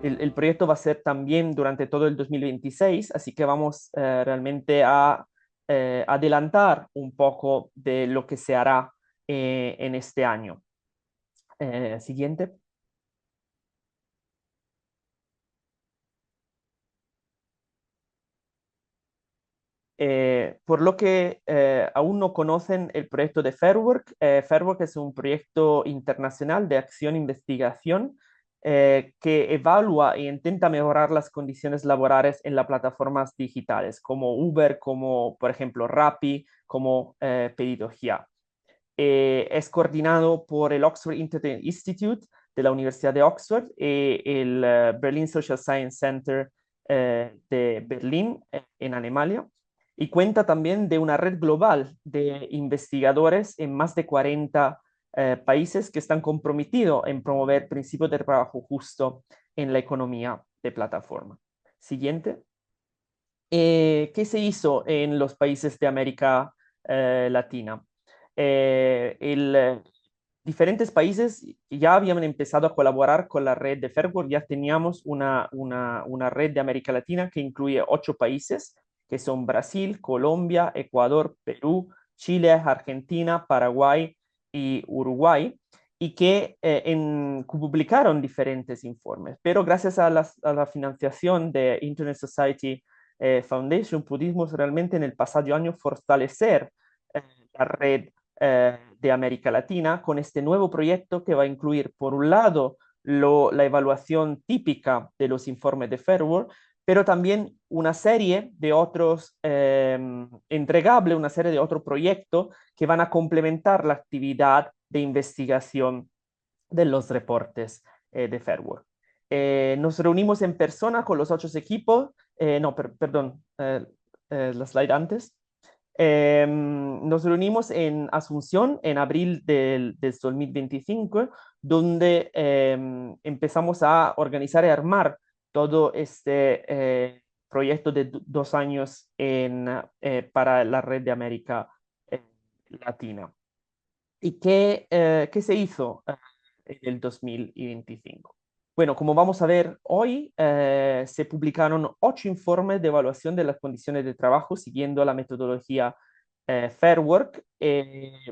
el proyecto va a ser también durante todo el 2026, así que vamos realmente a adelantar un poco de lo que se hará en este año. Siguiente. Por lo que aún no conocen el proyecto de Fairwork, Fairwork es un proyecto internacional de acción e investigación que evalúa e intenta mejorar las condiciones laborales en las plataformas digitales, como Uber, como por ejemplo Rappi, como Pedido Ya. Es coordinado por el Oxford Internet Institute de la Universidad de Oxford y el Berlin Social Science Center de Berlín, en Alemania, y cuenta también de una red global de investigadores en más de 40 países que están comprometidos en promover principios de trabajo justo en la economía de plataforma. Siguiente. ¿Qué se hizo en los países de América Latina? Diferentes países ya habían empezado a colaborar con la red de Fairwork, ya teníamos una red de América Latina que incluye 8 países, que son Brasil, Colombia, Ecuador, Perú, Chile, Argentina, Paraguay y Uruguay, y que publicaron diferentes informes. Pero gracias a la financiación de Internet Society Foundation, pudimos realmente en el pasado año fortalecer eh, la red de América Latina con este nuevo proyecto que va a incluir, por un lado, la evaluación típica de los informes de Fairwork, pero también una serie de otros entregables, una serie de otros proyectos que van a complementar la actividad de investigación de los reportes de Fairwork. Nos reunimos en persona con los 8 equipos, no, perdón, la slide antes. Nos reunimos en Asunción en abril del 2025, donde empezamos a organizar y armar todo este proyecto de 2 años para la red de América eh, Latina. ¿Y qué se hizo en el 2025? Bueno, como vamos a ver hoy, se publicaron 8 informes de evaluación de las condiciones de trabajo siguiendo la metodología Fair Work.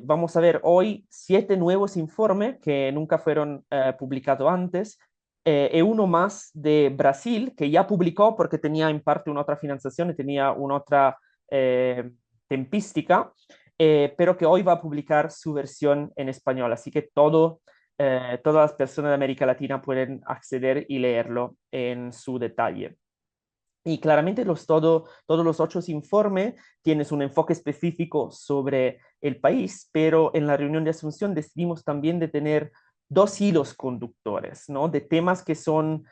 Vamos a ver hoy 7 nuevos informes que nunca fueron publicados antes, y uno más de Brasil que ya publicó porque tenía en parte una otra financiación y tenía una otra tempística, pero que hoy va a publicar su versión en español. Así que todas las personas de América Latina pueden acceder y leerlo en su detalle. Y claramente todos los 8 informes tienen un enfoque específico sobre el país, pero en la reunión de Asunción decidimos también de tener 2 hilos conductores, ¿no? De temas que son,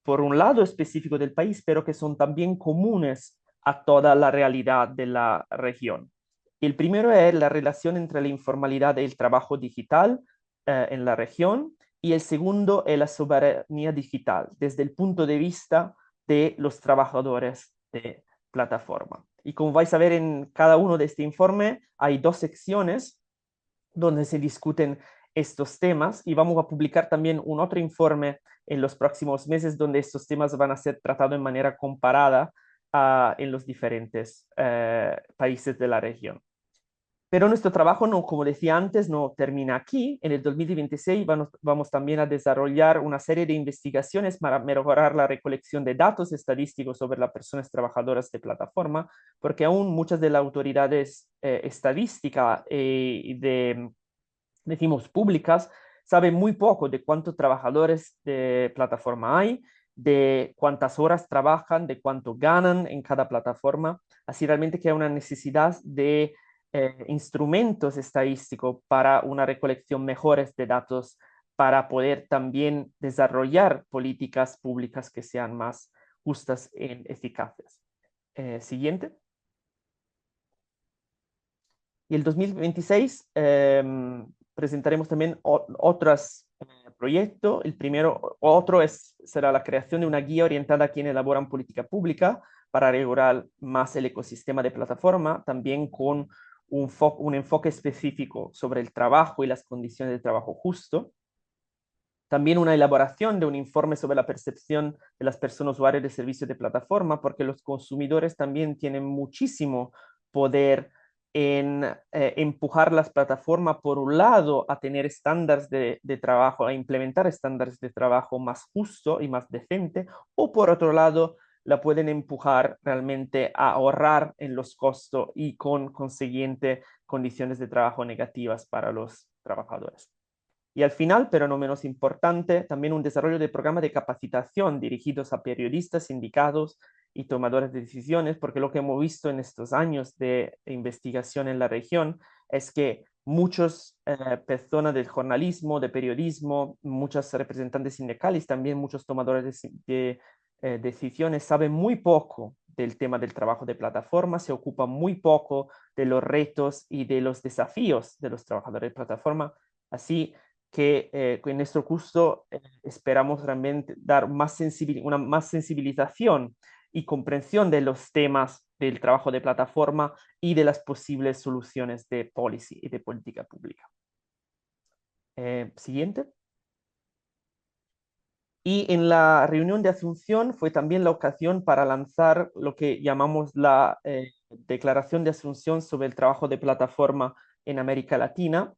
por un lado, específicos del país, pero que son también comunes a toda la realidad de la región. El primero es la relación entre la informalidad y el trabajo digital en la región, y el segundo es la soberanía digital desde el punto de vista de los trabajadores de plataforma. Y como vais a ver en cada uno de este informe, hay 2 secciones donde se discuten estos temas, y vamos a publicar también un otro informe en los próximos meses donde estos temas van a ser tratados en manera comparada en los diferentes países de la región. Pero nuestro trabajo, no, como decía antes, no termina aquí. En el 2026 vamos también a desarrollar una serie de investigaciones para mejorar la recolección de datos estadísticos sobre las personas trabajadoras de plataforma, porque aún muchas de las autoridades estadísticas decimos, públicas, saben muy poco de cuántos trabajadores de plataforma hay, de cuántas horas trabajan, de cuánto ganan en cada plataforma. Así realmente que hay una necesidad de instrumentos estadísticos para una recolección mejores de datos, para poder también desarrollar políticas públicas que sean más justas y eficaces. Siguiente. Y el 2026 presentaremos también otros proyectos. El primero, será la creación de una guía orientada a quienes elaboran política pública para regular más el ecosistema de plataforma, también con un enfoque específico sobre el trabajo y las condiciones de trabajo justo. También una elaboración de un informe sobre la percepción de las personas usuarias de servicios de plataforma, porque los consumidores también tienen muchísimo poder en empujar las plataformas, por un lado, a tener estándares de trabajo, a implementar estándares de trabajo más justo y más decente, o por otro lado, la pueden empujar realmente a ahorrar en los costos y con consiguiente condiciones de trabajo negativas para los trabajadores. Y al final, pero no menos importante, también un desarrollo de programas de capacitación dirigidos a periodistas, sindicatos y tomadores de decisiones, porque lo que hemos visto en estos años de investigación en la región es que muchas personas del jornalismo, de periodismo, muchos representantes sindicales, también muchos tomadores de decisiones saben muy poco del tema del trabajo de plataforma, se ocupan muy poco de los retos y de los desafíos de los trabajadores de plataforma. Así que en nuestro curso esperamos realmente dar una más sensibilización y comprensión de los temas del trabajo de plataforma y de las posibles soluciones de policy y de política pública. Siguiente. Y en la reunión de Asunción fue también la ocasión para lanzar lo que llamamos la Declaración de Asunción sobre el trabajo de plataforma en América Latina,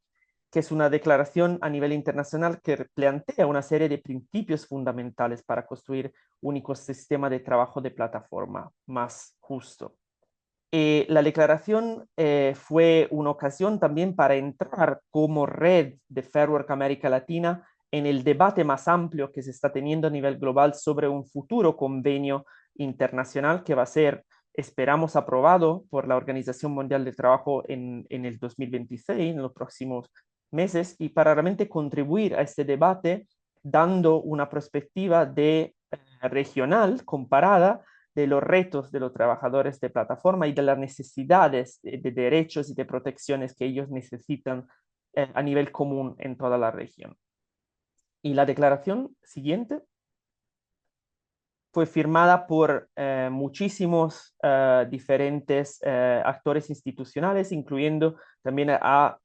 que es una declaración a nivel internacional que plantea una serie de principios fundamentales para construir un ecosistema de trabajo de plataforma más justo. La declaración fue una ocasión también para entrar como red de Fair Work América Latina en el debate más amplio que se está teniendo a nivel global sobre un futuro convenio internacional que va a ser, esperamos, aprobado por la Organización Mundial del Trabajo en el 2026, en los próximos meses, y para realmente contribuir a este debate dando una perspectiva regional comparada de los retos de los trabajadores de plataforma y de las necesidades de derechos y de protecciones que ellos necesitan a nivel común en toda la región. Y la declaración siguiente fue firmada por muchísimos diferentes actores institucionales, incluyendo también a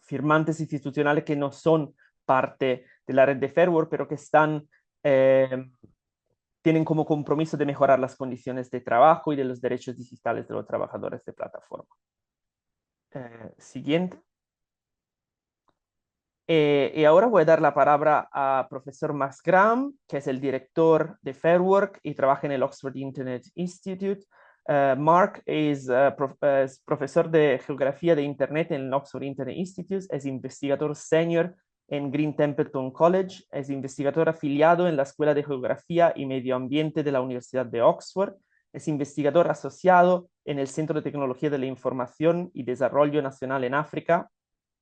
firmantes institucionales que no son parte de la red de Fair Work, pero que están tienen como compromiso de mejorar las condiciones de trabajo y de los derechos digitales de los trabajadores de plataforma. Siguiente. Y ahora voy a dar la palabra a profesor Max Graham, que es el director de Fair Work y trabaja en el Oxford Internet Institute. Mark es profesor de Geografía de Internet en el Oxford Internet Institute, es investigador senior en Green Templeton College, es investigador afiliado en la Escuela de Geografía y Medio Ambiente de la Universidad de Oxford, es investigador asociado en el Centro de Tecnología de la Información y Desarrollo Nacional en África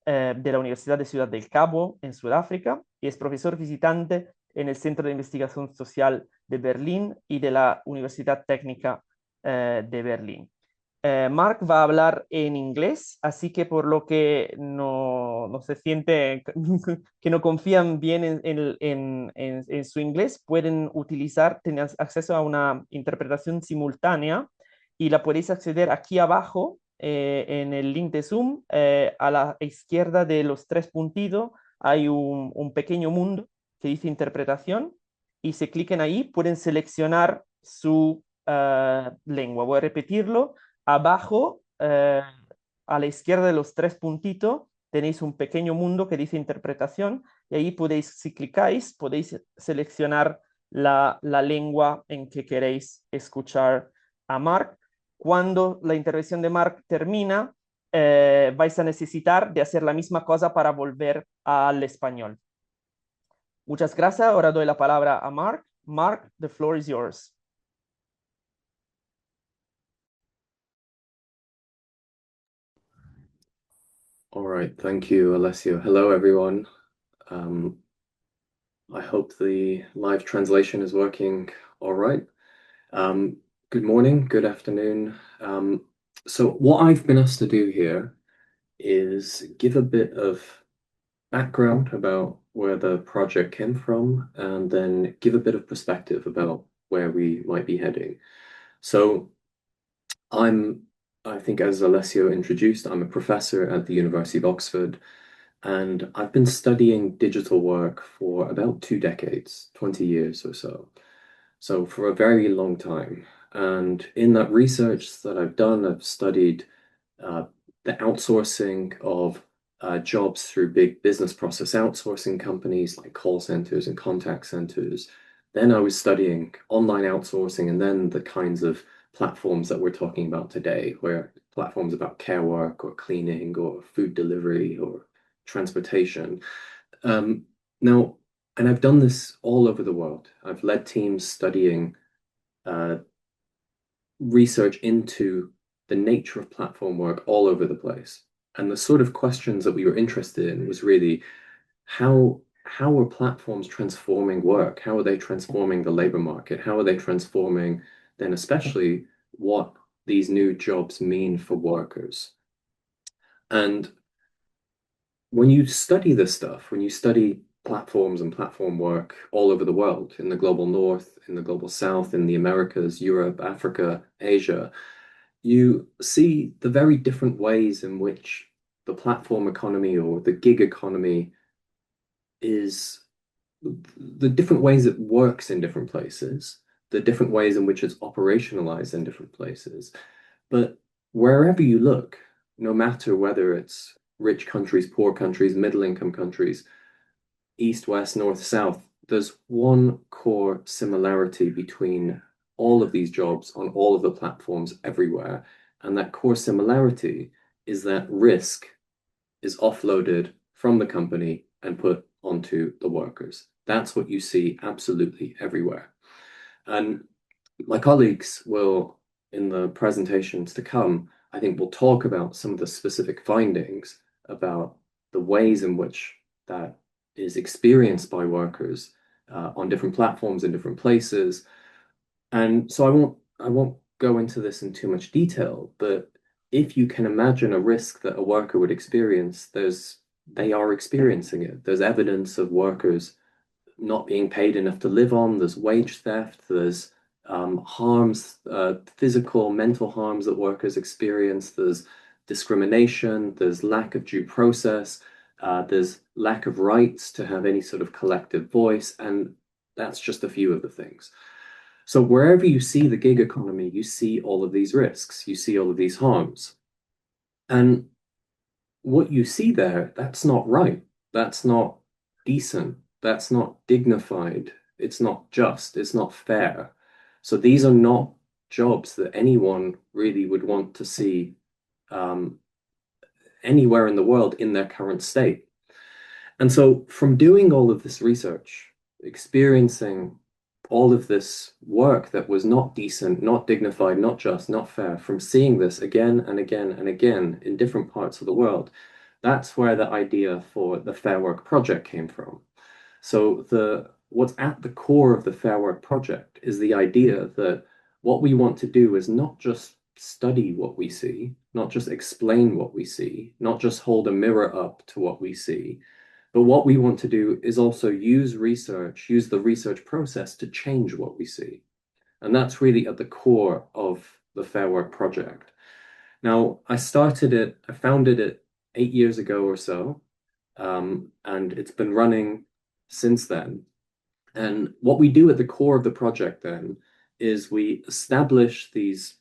de la Universidad de Ciudad del Cabo en Sudáfrica y es profesor visitante en el Centro de Investigación Social de Berlín y de la Universidad Técnica de Berlín. Mark va a hablar en inglés, así que por lo que no se siente que no confían bien en su inglés, pueden utilizar, tener acceso a una interpretación simultánea y la podéis acceder aquí abajo en el link de Zoom. A la izquierda de los tres puntitos hay un pequeño mundo que dice interpretación y si clican ahí pueden seleccionar su lengua. Voy a repetirlo. Abajo, a la izquierda de los tres puntitos, tenéis un pequeño mundo que dice interpretación y ahí podéis, si clicáis, podéis seleccionar la lengua en que queréis escuchar a Mark. Cuando la intervención de Mark termina, vais a necesitar de hacer la misma cosa para volver al español. Muchas gracias. Ahora doy la palabra a Mark. Mark, the floor is yours. All right, thank you, Alessio. Hello, everyone. I hope the live translation is working all right. Good morning, good afternoon. So what I've been asked to do here is give a bit of background about where the project came from and then give a bit of perspective about where we might be heading. So I think as Alessio introduced, I'm a professor at the University of Oxford. And I've been studying digital work for about 2 decades, 20 years or so. So for a very long time. And in that research that I've done, I've studied uh, the outsourcing of jobs through big business process outsourcing companies like call centers and contact centers. Then I was studying online outsourcing and then the kinds of platforms that we're talking about today, where platforms about care work or cleaning or food delivery or transportation. Um, now, and I've done this all over the world. I've led teams studying uh, research into the nature of platform work all over the place. And the sort of questions that we were interested in was really how are platforms transforming work? How are they transforming the labor market? How are they transforming then especially what these new jobs mean for workers? And when you study this stuff, when you study platforms and platform work all over the world, in the global north, in the global south, in the Americas, Europe, Africa, Asia, you see the very different ways in which the platform economy or the gig economy is the different ways it works in different places, the different ways in which it's operationalized in different places. But wherever you look, no matter whether it's rich countries, poor countries, middle income countries, east, west, north, south, there's one core similarity between all of these jobs on all of the platforms everywhere. And that core similarity is that risk is offloaded from the company and put onto the workers. That's what you see absolutely everywhere. And my colleagues will, in the presentations to come, I think will talk about some of the specific findings about the ways in which that is experienced by workers on different platforms in different places. And so I won't go into this in too much detail, but if you can imagine a risk that a worker would experience, they are experiencing it. There's evidence of workers not being paid enough to live on. There's wage theft. There's harms, physical, mental harms that workers experience. There's discrimination. There's lack of due process. There's lack of rights to have any sort of collective voice. And that's just a few of the things. So wherever you see the gig economy, you see all of these risks. You see all of these harms. And what you see there, that's not right. That's not decent. That's not dignified. It's not just. It's not fair. So these are not jobs that anyone really would want to see um, anywhere in the world in their current state. And so from doing all of this research, experiencing all of this work that was not decent, not dignified, not just, not fair, from seeing this again and again and again in different parts of the world, that's where the idea for the Fair Work Project came from. So what's at the core of the Fair Work Project is the idea that what we want to do is not just study what we see, not just explain what we see, not just hold a mirror up to what we see, but what we want to do is also use research, use the research process to change what we see. And that's really at the core of the Fair Work Project. Now, I founded it 8 years ago or so, and it's been running since then. And what we do at the core of the project then is we establish these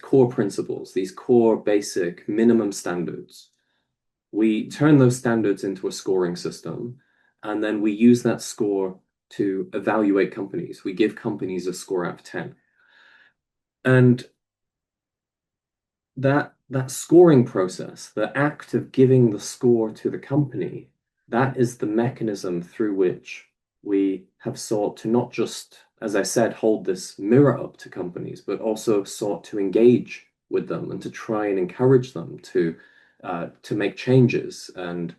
core principles, these core basic minimum standards. We turn those standards into a scoring system, and then we use that score to evaluate companies. We give companies a score out of 10. And that scoring process, the act of giving the score to the company, that is the mechanism through which we have sought to not just, as I said, hold this mirror up to companies, but also sought to engage with them and to try and encourage them to make changes and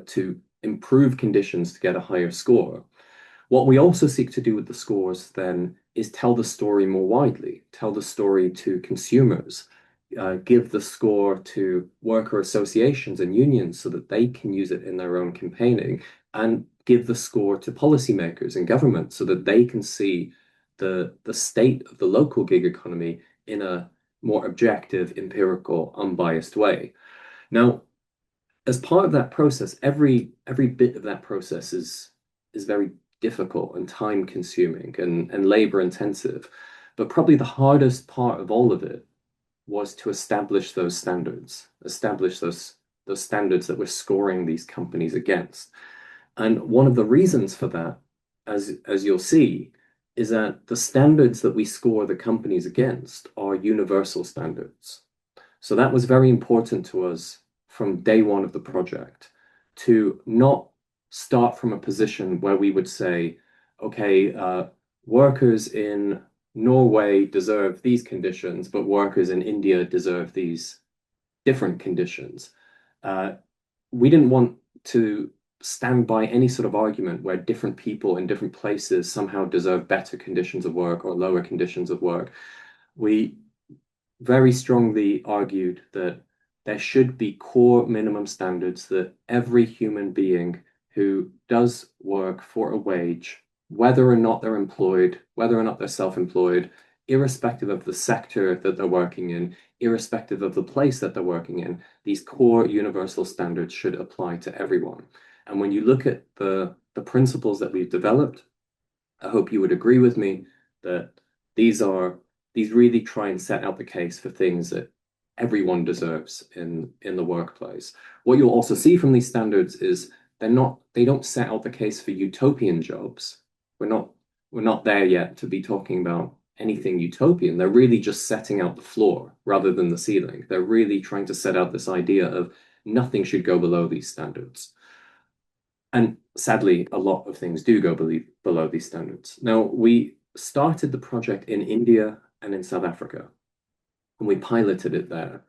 to improve conditions to get a higher score. What we also seek to do with the scores then is tell the story more widely, tell the story to consumers, give the score to worker associations and unions so that they can use it in their own campaigning, and give the score to policymakers and government so that they can see the state of the local gig economy in a more objective, empirical, unbiased way. Now, as part of that process, every bit of that process is very difficult and time consuming and labor intensive. But probably the hardest part of all of it was to establish those standards, establish those standards that we're scoring these companies against. And one of the reasons for that, as you'll see, is that the standards that we score the companies against are universal standards. So that was very important to us from day one of the project to not start from a position where we would say, okay, workers in Norway deserve these conditions, but workers in India deserve these different conditions. Uh, we didn't want to stand by any sort of argument where different people in different places somehow deserve better conditions of work or lower conditions of work. We very strongly argued that there should be core minimum standards that every human being who does work for a wage, whether or not they're employed, whether or not they're self-employed, irrespective of the sector that they're working in, irrespective of the place that they're working in, these core universal standards should apply to everyone. And when you look at the principles that we've developed, I hope you would agree with me that these are these really try and set out the case for things that everyone deserves in the workplace. What you'll also see from these standards is they don't set out the case for utopian jobs. We're not there yet to be talking about anything utopian. They're really just setting out the floor rather than the ceiling. They're really trying to set out this idea of nothing should go below these standards. And sadly, a lot of things do go below these standards. Now, we started the project in India and in South Africa, and we piloted it there.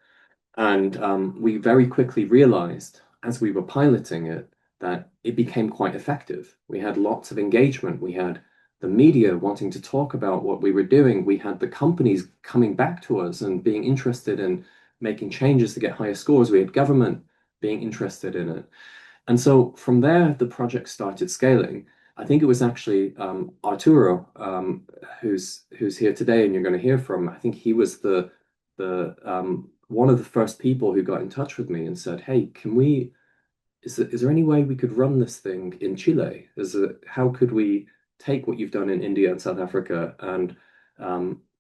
And we very quickly realized as we were piloting it that it became quite effective. We had lots of engagement. We had the media wanting to talk about what we were doing. We had the companies coming back to us and being interested in making changes to get higher scores. We had government being interested in it. And so from there, the project started scaling. I think it was actually Arturo, who's here today, and you're going to hear from. I think he was the one of the first people who got in touch with me and said, "Hey, is there any way we could run this thing in Chile? How could we take what you've done in India and South Africa and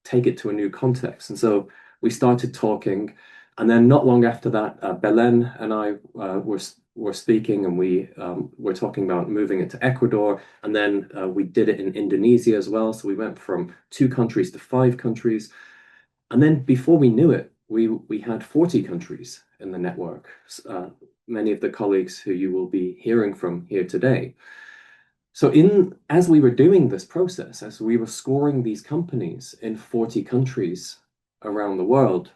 take it to a new context?" And so we started talking, and then not long after that, Belen and I were speaking, and we were talking about moving it to Ecuador, and then we did it in Indonesia as well. So we went from 2 countries to 5 countries, and then before we knew it, we had 40 countries in the network. Many of the colleagues who you will be hearing from here today. So as we were doing this process, as we were scoring these companies in 40 countries around the world,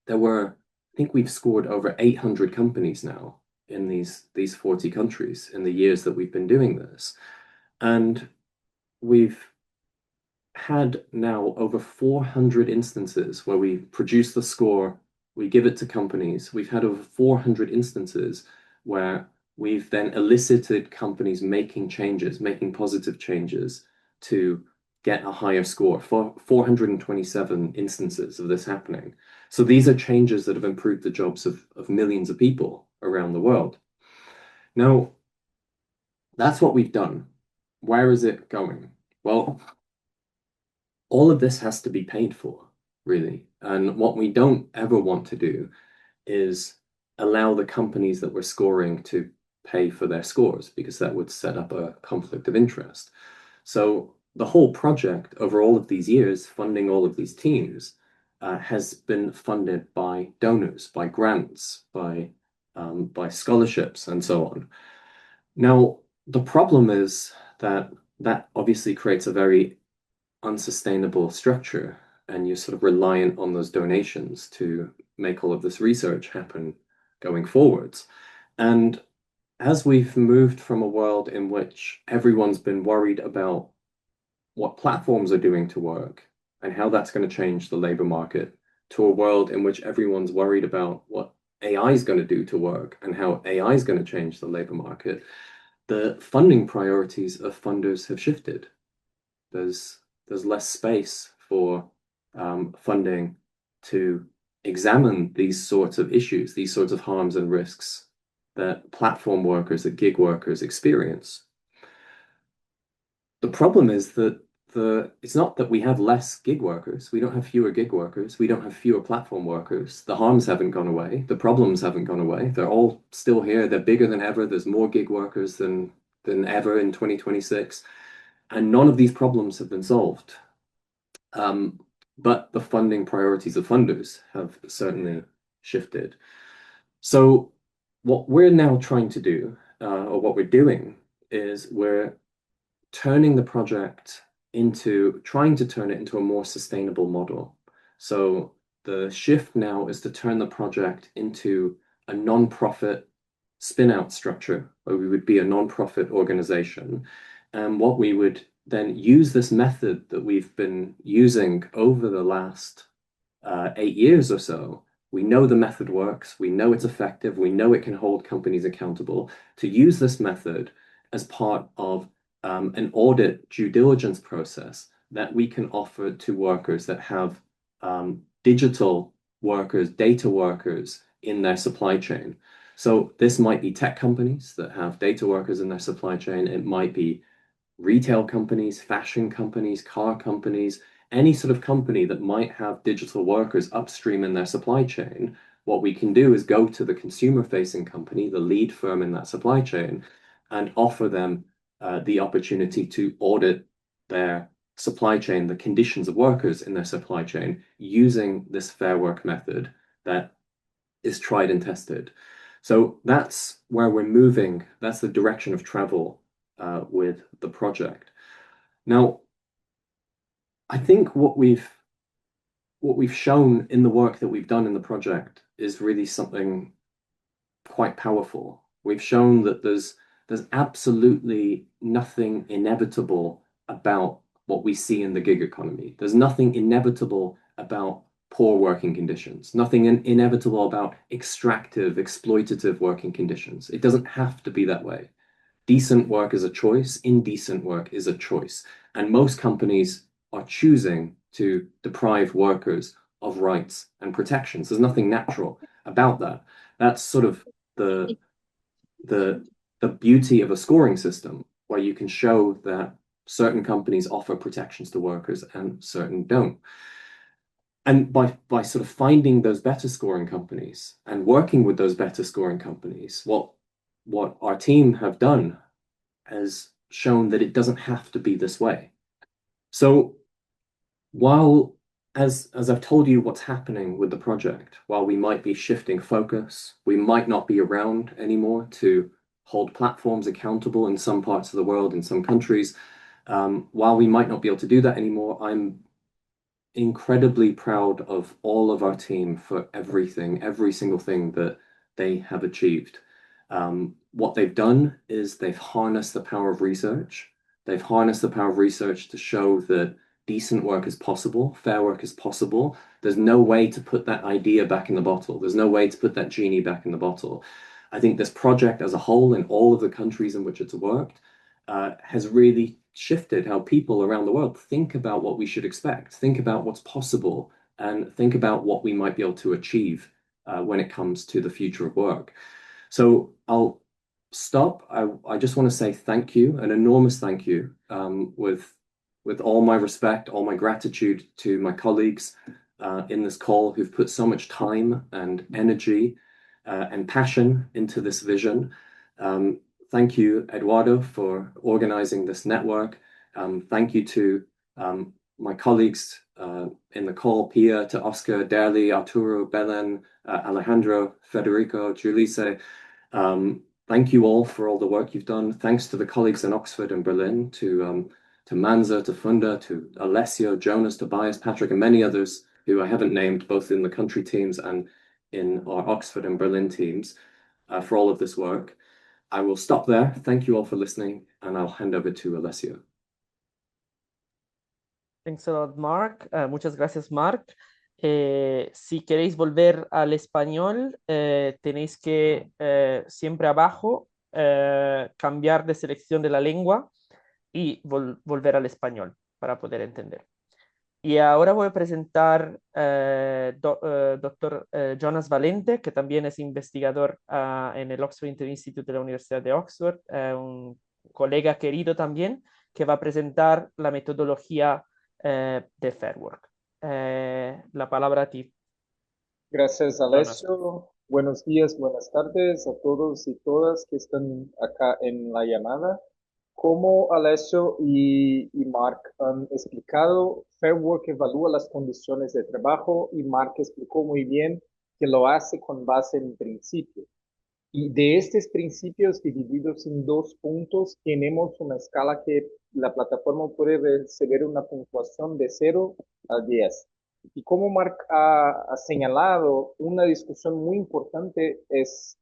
I think we've scored over 800 companies now in these 40 countries in the years that we've been doing this. And we've had now over 400 instances where we produce the score, we give it to companies. We've had over 400 instances where we've then elicited companies making changes, making positive changes to get a higher score. For 427 instances of this happening. So these are changes that have improved the jobs of millions of people around the world. Now, that's what we've done. Where is it going? Well, all of this has to be paid for, really. And what we don't ever want to do is allow the companies that we're scoring to pay for their scores, because that would set up a conflict of interest. So the whole project over all of these years, funding all of these teams, has been funded by donors, by grants, by scholarships, and so on. Now, the problem is that obviously creates a very unsustainable structure, and you're sort of reliant on those donations to make all of this research happen going forwards. And as we've moved from a world in which everyone's been worried about what platforms are doing to work and how that's going to change the labor market, to a world in which everyone's worried about what AI is going to do to work and how AI is going to change the labor market, the funding priorities of funders have shifted. There's less space for funding to examine these sorts of issues, these sorts of harms and risks that platform workers, that gig workers experience. The problem is that it's not that we have less gig workers. We don't have fewer gig workers. We don't have fewer platform workers. The harms haven't gone away. The problems haven't gone away. They're all still here. They're bigger than ever. There's more gig workers than ever in 2026. And none of these problems have been solved. But the funding priorities of funders have certainly shifted. So what we're now trying to do, or what we're doing, is we're turning the project trying to turn it into a more sustainable model. So the shift now is to turn the project into a non-profit spin-out structure, where we would be a non-profit organization. And what we would then use this method that we've been using over the last 8 years or so. We know the method works, we know it's effective, we know it can hold companies accountable, to use this method as part of an audit due diligence process that we can offer to workers that have digital workers, data workers in their supply chain. So this might be tech companies that have data workers in their supply chain. It might be retail companies, fashion companies, car companies, any sort of company that might have digital workers upstream in their supply chain. What we can do is go to the consumer-facing company, the lead firm in that supply chain, and offer them the opportunity to audit their supply chain, the conditions of workers in their supply chain, using this Fair Work method that is tried and tested. So that's where we're moving. That's the direction of travel with the project. Now, I think what we've shown in the work that we've done in the project is really something quite powerful. We've shown that there's absolutely nothing inevitable about what we see in the gig economy. There's nothing inevitable about poor working conditions, nothing inevitable about extractive, exploitative working conditions. It doesn't have to be that way. Decent work is a choice, indecent work is a choice. And most companies are choosing to deprive workers of rights and protections. There's nothing natural about that. That's sort of the beauty of a scoring system, where you can show that certain companies offer protections to workers and certain don't. And by sort of finding those better scoring companies and working with those better scoring companies, what our team have done has shown that it doesn't have to be this way. So while, as I've told you what's happening with the project, while we might be shifting focus, we might not be around anymore to hold platforms accountable in some parts of the world, in some countries, while we might not be able to do that anymore, I'm incredibly proud of all of our team for everything, every single thing that they have achieved. What they've done is they've harnessed the power of research. They've harnessed the power of research to show that decent work is possible, fair work is possible. There's no way to put that idea back in the bottle. There's no way to put that genie back in the bottle. I think this project as a whole, in all of the countries in which it's worked, has really shifted how people around the world think about what we should expect, think about what's possible, and think about what we might be able to achieve when it comes to the future of work. So I'll stop. I just want to say thank you, an enormous thank you, with all my respect, all my gratitude to my colleagues in this call who've put so much time and energy and passion into this vision. Thank you, Eduardo, for organizing this network. Thank you to my colleagues in the call, Pia, to Oscar, Derli, Arturo, Belen, Alejandro, Federico, Julisse. Thank you all for all the work you've done. Thanks to the colleagues in Oxford and Berlin, to Manza, to Funda, to Alessio, Jonas, Tobias, Patrick, and many others who I haven't named, both in the country teams and in our Oxford and Berlin teams, for all of this work. I will stop there. Thank you all for listening, and I'll hand over to Alessio. Thanks a lot, Mark. Muchas gracias, Mark. Si queréis volver al español, tenéis que siempre abajo cambiar de selección de la lengua y volver al español para poder entender. Y ahora voy a presentar doctor Jonas Valente, que también es investigador en el Oxford Internet Institute de la Universidad de Oxford, un colega querido también, que va a presentar la metodología de Fair Work. La palabra a ti, Gracias, Jonas. Alessio. Buenos días, buenas tardes a todos y todas que están acá en la llamada. Como Alessio y Mark han explicado, Fair Work evalúa las condiciones de trabajo y Mark explicó muy bien que lo hace con base en principios. Y de estos principios divididos en dos puntos, tenemos una escala que la plataforma puede recibir una puntuación de 0 a 10. Y como Mark ha señalado, una discusión muy importante es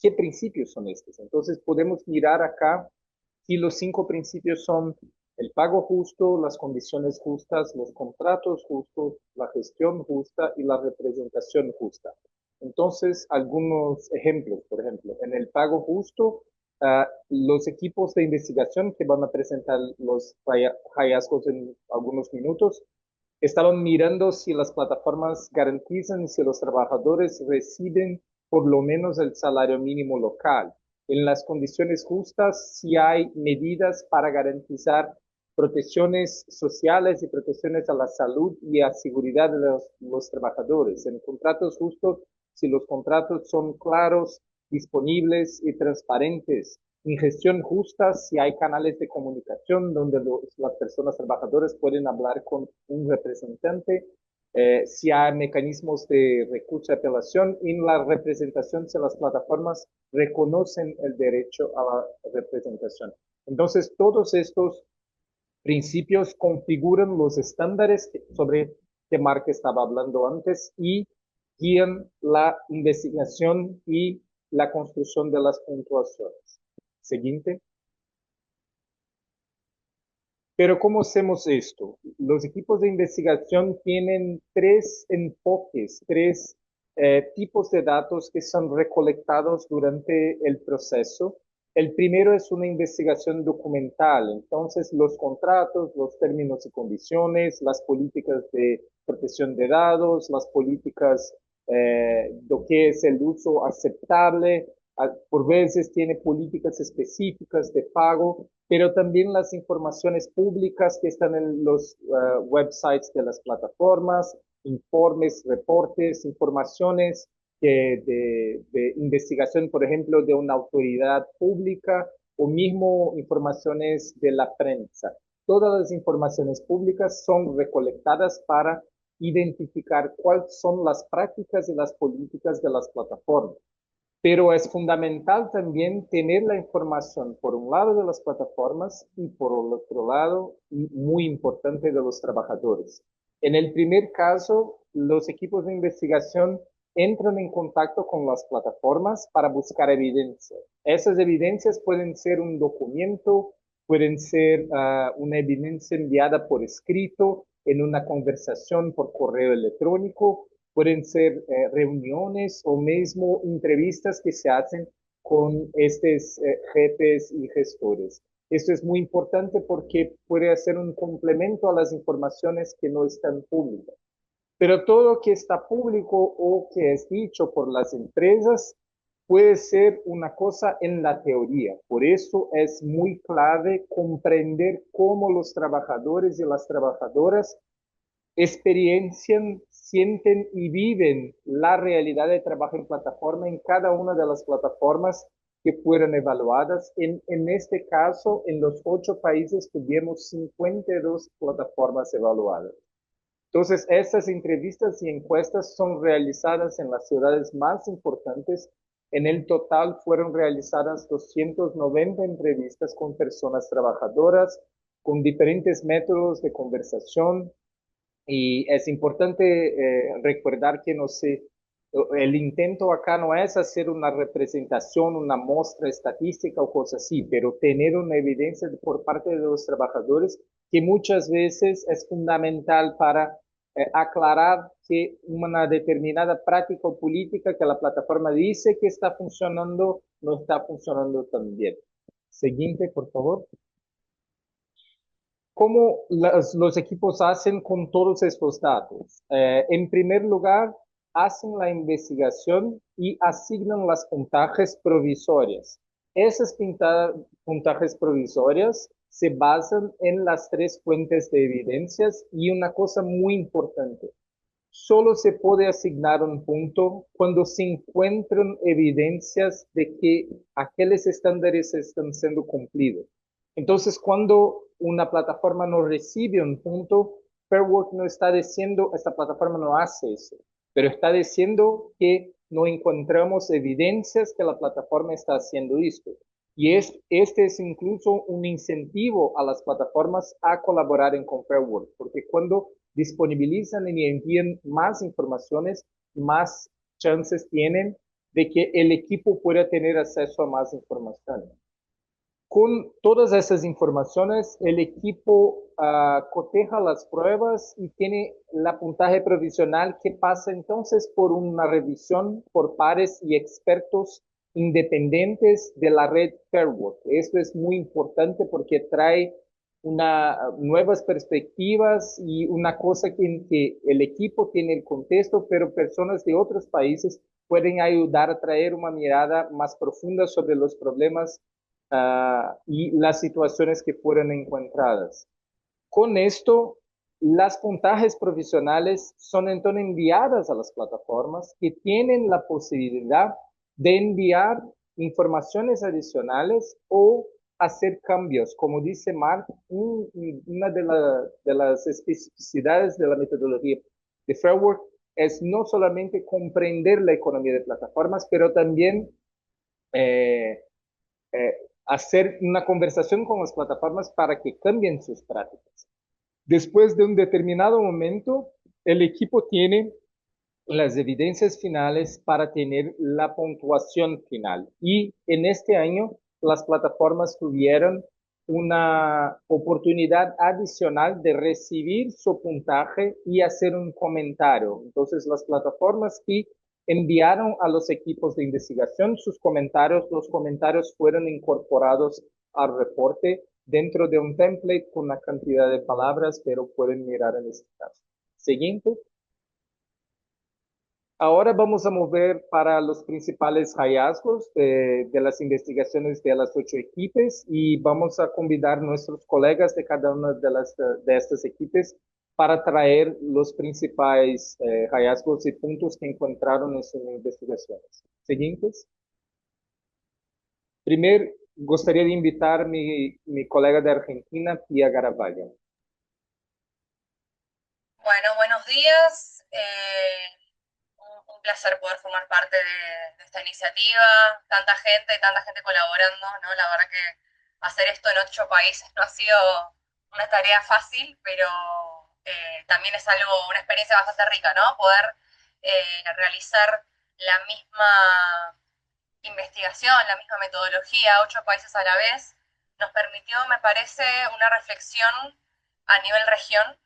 qué principios son estos. Entonces podemos mirar acá si los 5 principios son el pago justo, las condiciones justas, los contratos justos, la gestión justa y la representación justa. Entonces, algunos ejemplos, por ejemplo, en el pago justo, los equipos de investigación que van a presentar los hallazgos en algunos minutos, estaban mirando si las plataformas garantizan si los trabajadores reciben por lo menos el salario mínimo local. En las condiciones justas, si hay medidas para garantizar protecciones sociales y protecciones a la salud y a seguridad de los trabajadores. En contratos justos, si los contratos son claros, disponibles y transparentes. En gestión justa, si hay canales de comunicación donde las personas trabajadoras pueden hablar con un representante, si hay mecanismos de recurso y apelación, en la representación, si las plataformas reconocen el derecho a la representación. Entonces, todos estos principios configuran los estándares sobre que Mark estaba hablando antes y guían la investigación y la construcción de las puntuaciones. Siguiente. Pero ¿cómo hacemos esto? Los equipos de investigación tienen 3 enfoques, 3 tipos de datos que son recolectados durante el proceso. El primero es una investigación documental, entonces los contratos, los términos y condiciones, las políticas de protección de datos, las políticas de qué es el uso aceptable, por veces tiene políticas específicas de pago, pero también las informaciones públicas que están en los websites de las plataformas, informes, reportes, informaciones de investigación, por ejemplo, de una autoridad pública o mismo informaciones de la prensa. Todas las informaciones públicas son recolectadas para identificar cuáles son las prácticas y las políticas de las plataformas. Pero es fundamental también tener la información por un lado de las plataformas y por el otro lado, y muy importante, de los trabajadores. En el primer caso, los equipos de investigación entran en contacto con las plataformas para buscar evidencia. Esas evidencias pueden ser un documento, pueden ser una evidencia enviada por escrito, en una conversación por correo electrónico, pueden ser reuniones o mismo entrevistas que se hacen con estos jefes y gestores. Esto es muy importante porque puede ser un complemento a las informaciones que no están públicas. Pero todo lo que está público o que es dicho por las empresas puede ser una cosa en la teoría. Por eso es muy clave comprender cómo los trabajadores y las trabajadoras experiencian, sienten y viven la realidad de trabajo en plataforma en cada una de las plataformas que fueron evaluadas. En este caso, en los 8 países tuvimos 52 plataformas evaluadas. Entonces, estas entrevistas y encuestas son realizadas en las ciudades más importantes. En el total fueron realizadas 290 entrevistas con personas trabajadoras, con diferentes métodos de conversación, y es importante recordar que el intento acá no es hacer una representación, una muestra estadística o cosas así, pero tener una evidencia por parte de los trabajadores que muchas veces es fundamental para aclarar que una determinada práctica o política que la plataforma dice que está funcionando, no está funcionando tan bien. Siguiente, por favor. ¿Cómo los equipos hacen con todos estos datos? En primer lugar, hacen la investigación y asignan las puntajes provisorias. Esas puntajes provisorias se basan en las tres fuentes de evidencias y una cosa muy importante, solo se puede asignar un punto cuando se encuentran evidencias de que aquellos estándares están siendo cumplidos. Entonces, cuando una plataforma no recibe un punto, Fair Work no está diciendo, esta plataforma no hace eso, pero está diciendo que no encontramos evidencias que la plataforma está haciendo esto. Y este es incluso un incentivo a las plataformas a colaborar con Fair Work, porque cuando disponibilizan y envían más informaciones, más chances tienen de que el equipo pueda tener acceso a más información. Con todas esas informaciones, el equipo coteja las pruebas y tiene la puntaje provisional que pasa entonces por una revisión por pares y expertos independientes de la red Fairwork. Esto es muy importante porque trae nuevas perspectivas y una cosa en que el equipo tiene el contexto, pero personas de otros países pueden ayudar a traer una mirada más profunda sobre los problemas y las situaciones que fueron encontradas. Con esto, las puntajes provisionales son entonces enviadas a las plataformas que tienen la posibilidad de enviar informaciones adicionales o hacer cambios. Como dice Mark, una de las especificidades de la metodología de Fairwork es no solamente comprender la economía de plataformas, pero también eh, eh, hacer una conversación con las plataformas para que cambien sus prácticas. Después de un determinado momento, el equipo tiene las evidencias finales para tener la puntuación final. Y en este año, las plataformas tuvieron una oportunidad adicional de recibir su puntaje y hacer un comentario. Entonces, las plataformas que enviaron a los equipos de investigación sus comentarios, los comentarios fueron incorporados al reporte dentro de un template con una cantidad de palabras, pero pueden mirar en este caso. Siguiente. Ahora vamos a mover para los principales hallazgos de las investigaciones de las 8 equipos y vamos a convidar a nuestros colegas de cada una de estas equipos para traer los principales hallazgos y puntos que encontraron en sus investigaciones. Siguientes. Primero, gustaría de invitar a mi colega de Argentina, Pia Garaballo. Bueno, buenos días. Un placer poder formar parte de esta iniciativa. Tanta gente colaborando, ¿no? La verdad que hacer esto en 8 países no ha sido una tarea fácil, pero también es algo, una experiencia bastante rica, ¿no? Poder realizar la misma investigación, la misma metodología, 8 países a la vez, nos permitió, me parece, una reflexión a nivel región,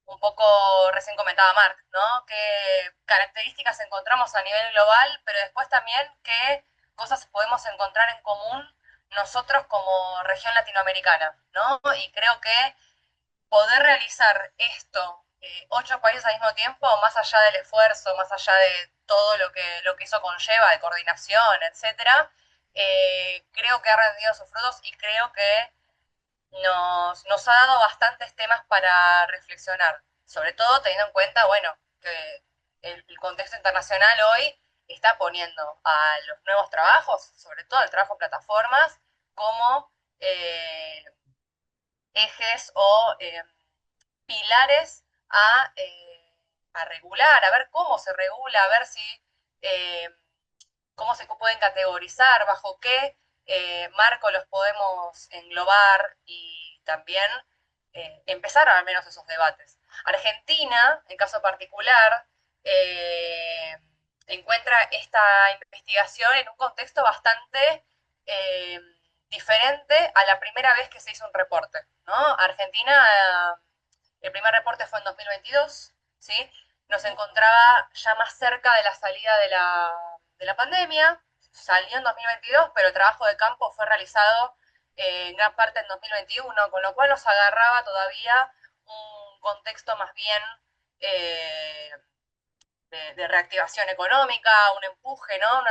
un poco recién comentaba Mark, ¿no? ¿Qué características encontramos a nivel global, pero después también qué cosas podemos encontrar en común nosotros como región latinoamericana, ¿no? Y creo que poder realizar esto, 8 países al mismo tiempo, más allá del esfuerzo, más allá de todo lo que eso conlleva, de coordinación, etcétera, creo que ha rendido sus frutos y creo que nos ha dado bastantes temas para reflexionar, sobre todo teniendo en cuenta, bueno, que el contexto internacional hoy está poniendo a los nuevos trabajos, sobre todo el trabajo en plataformas, como ejes o pilares a regular, a ver cómo se regula, a ver si eh, cómo se pueden categorizar, bajo qué marco los podemos englobar y también empezar al menos esos debates. Argentina, en caso particular, encuentra esta investigación en un contexto bastante eh, diferente a la primera vez que se hizo un reporte, ¿no? Argentina, el primer reporte fue en 2022, ¿sí? Nos encontraba ya más cerca de la salida de la pandemia, salió en 2022, pero el trabajo de campo fue realizado en gran parte en 2021, con lo cual nos agarraba todavía un contexto más bien eh, de reactivación económica, un empuje, ¿no?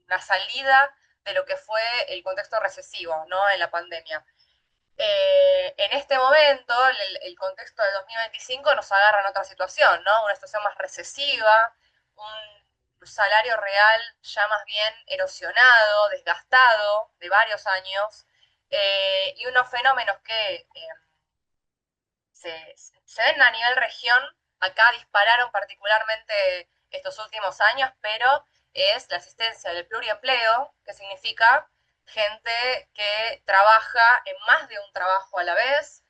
Una salida de lo que fue el contexto recesivo, ¿no? En la pandemia. En este momento, el contexto de 2025 nos agarra en otra situación, ¿no? Una situación más recesiva, un salario real ya más bien erosionado, desgastado de varios años, y unos fenómenos que se ven a nivel región, acá dispararon particularmente estos últimos años, pero es la existencia del pluriempleo, que significa gente que trabaja en más de un trabajo a la vez,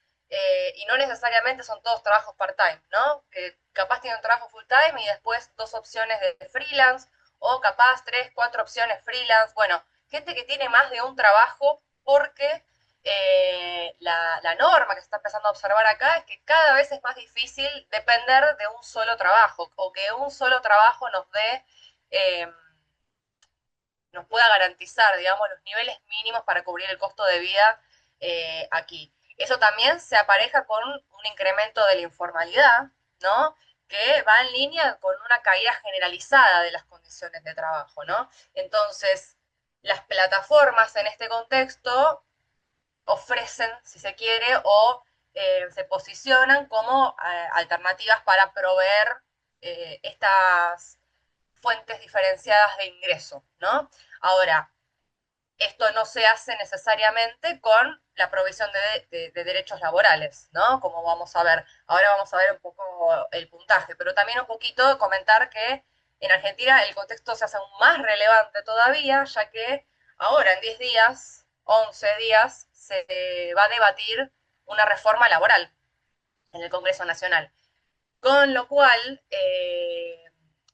y no necesariamente son todos trabajos part-time, ¿no? Que capaz tienen un trabajo full-time y después dos opciones de freelance, o capaz tres, cuatro opciones freelance. Bueno, gente que tiene más de un trabajo porque la norma que se está empezando a observar acá es que cada vez es más difícil depender de un solo trabajo, o que un solo trabajo nos dé, eh, nos pueda garantizar, digamos, los niveles mínimos para cubrir el costo de vida aquí. Eso también se apareja con un incremento de la informalidad, ¿no? Que va en línea con una caída generalizada de las condiciones de trabajo, ¿no? Entonces, las plataformas en este contexto ofrecen, si se quiere, o se posicionan como alternativas para proveer estas fuentes diferenciadas de ingreso, ¿no? Ahora, esto no se hace necesariamente con la provisión de derechos laborales, ¿no? Como vamos a ver, ahora vamos a ver un poco el puntaje, pero también un poquito comentar que en Argentina el contexto se hace aún más relevante todavía, ya que ahora en 10 días, 11 días, se va a debatir una reforma laboral en el Congreso Nacional. Con lo cual,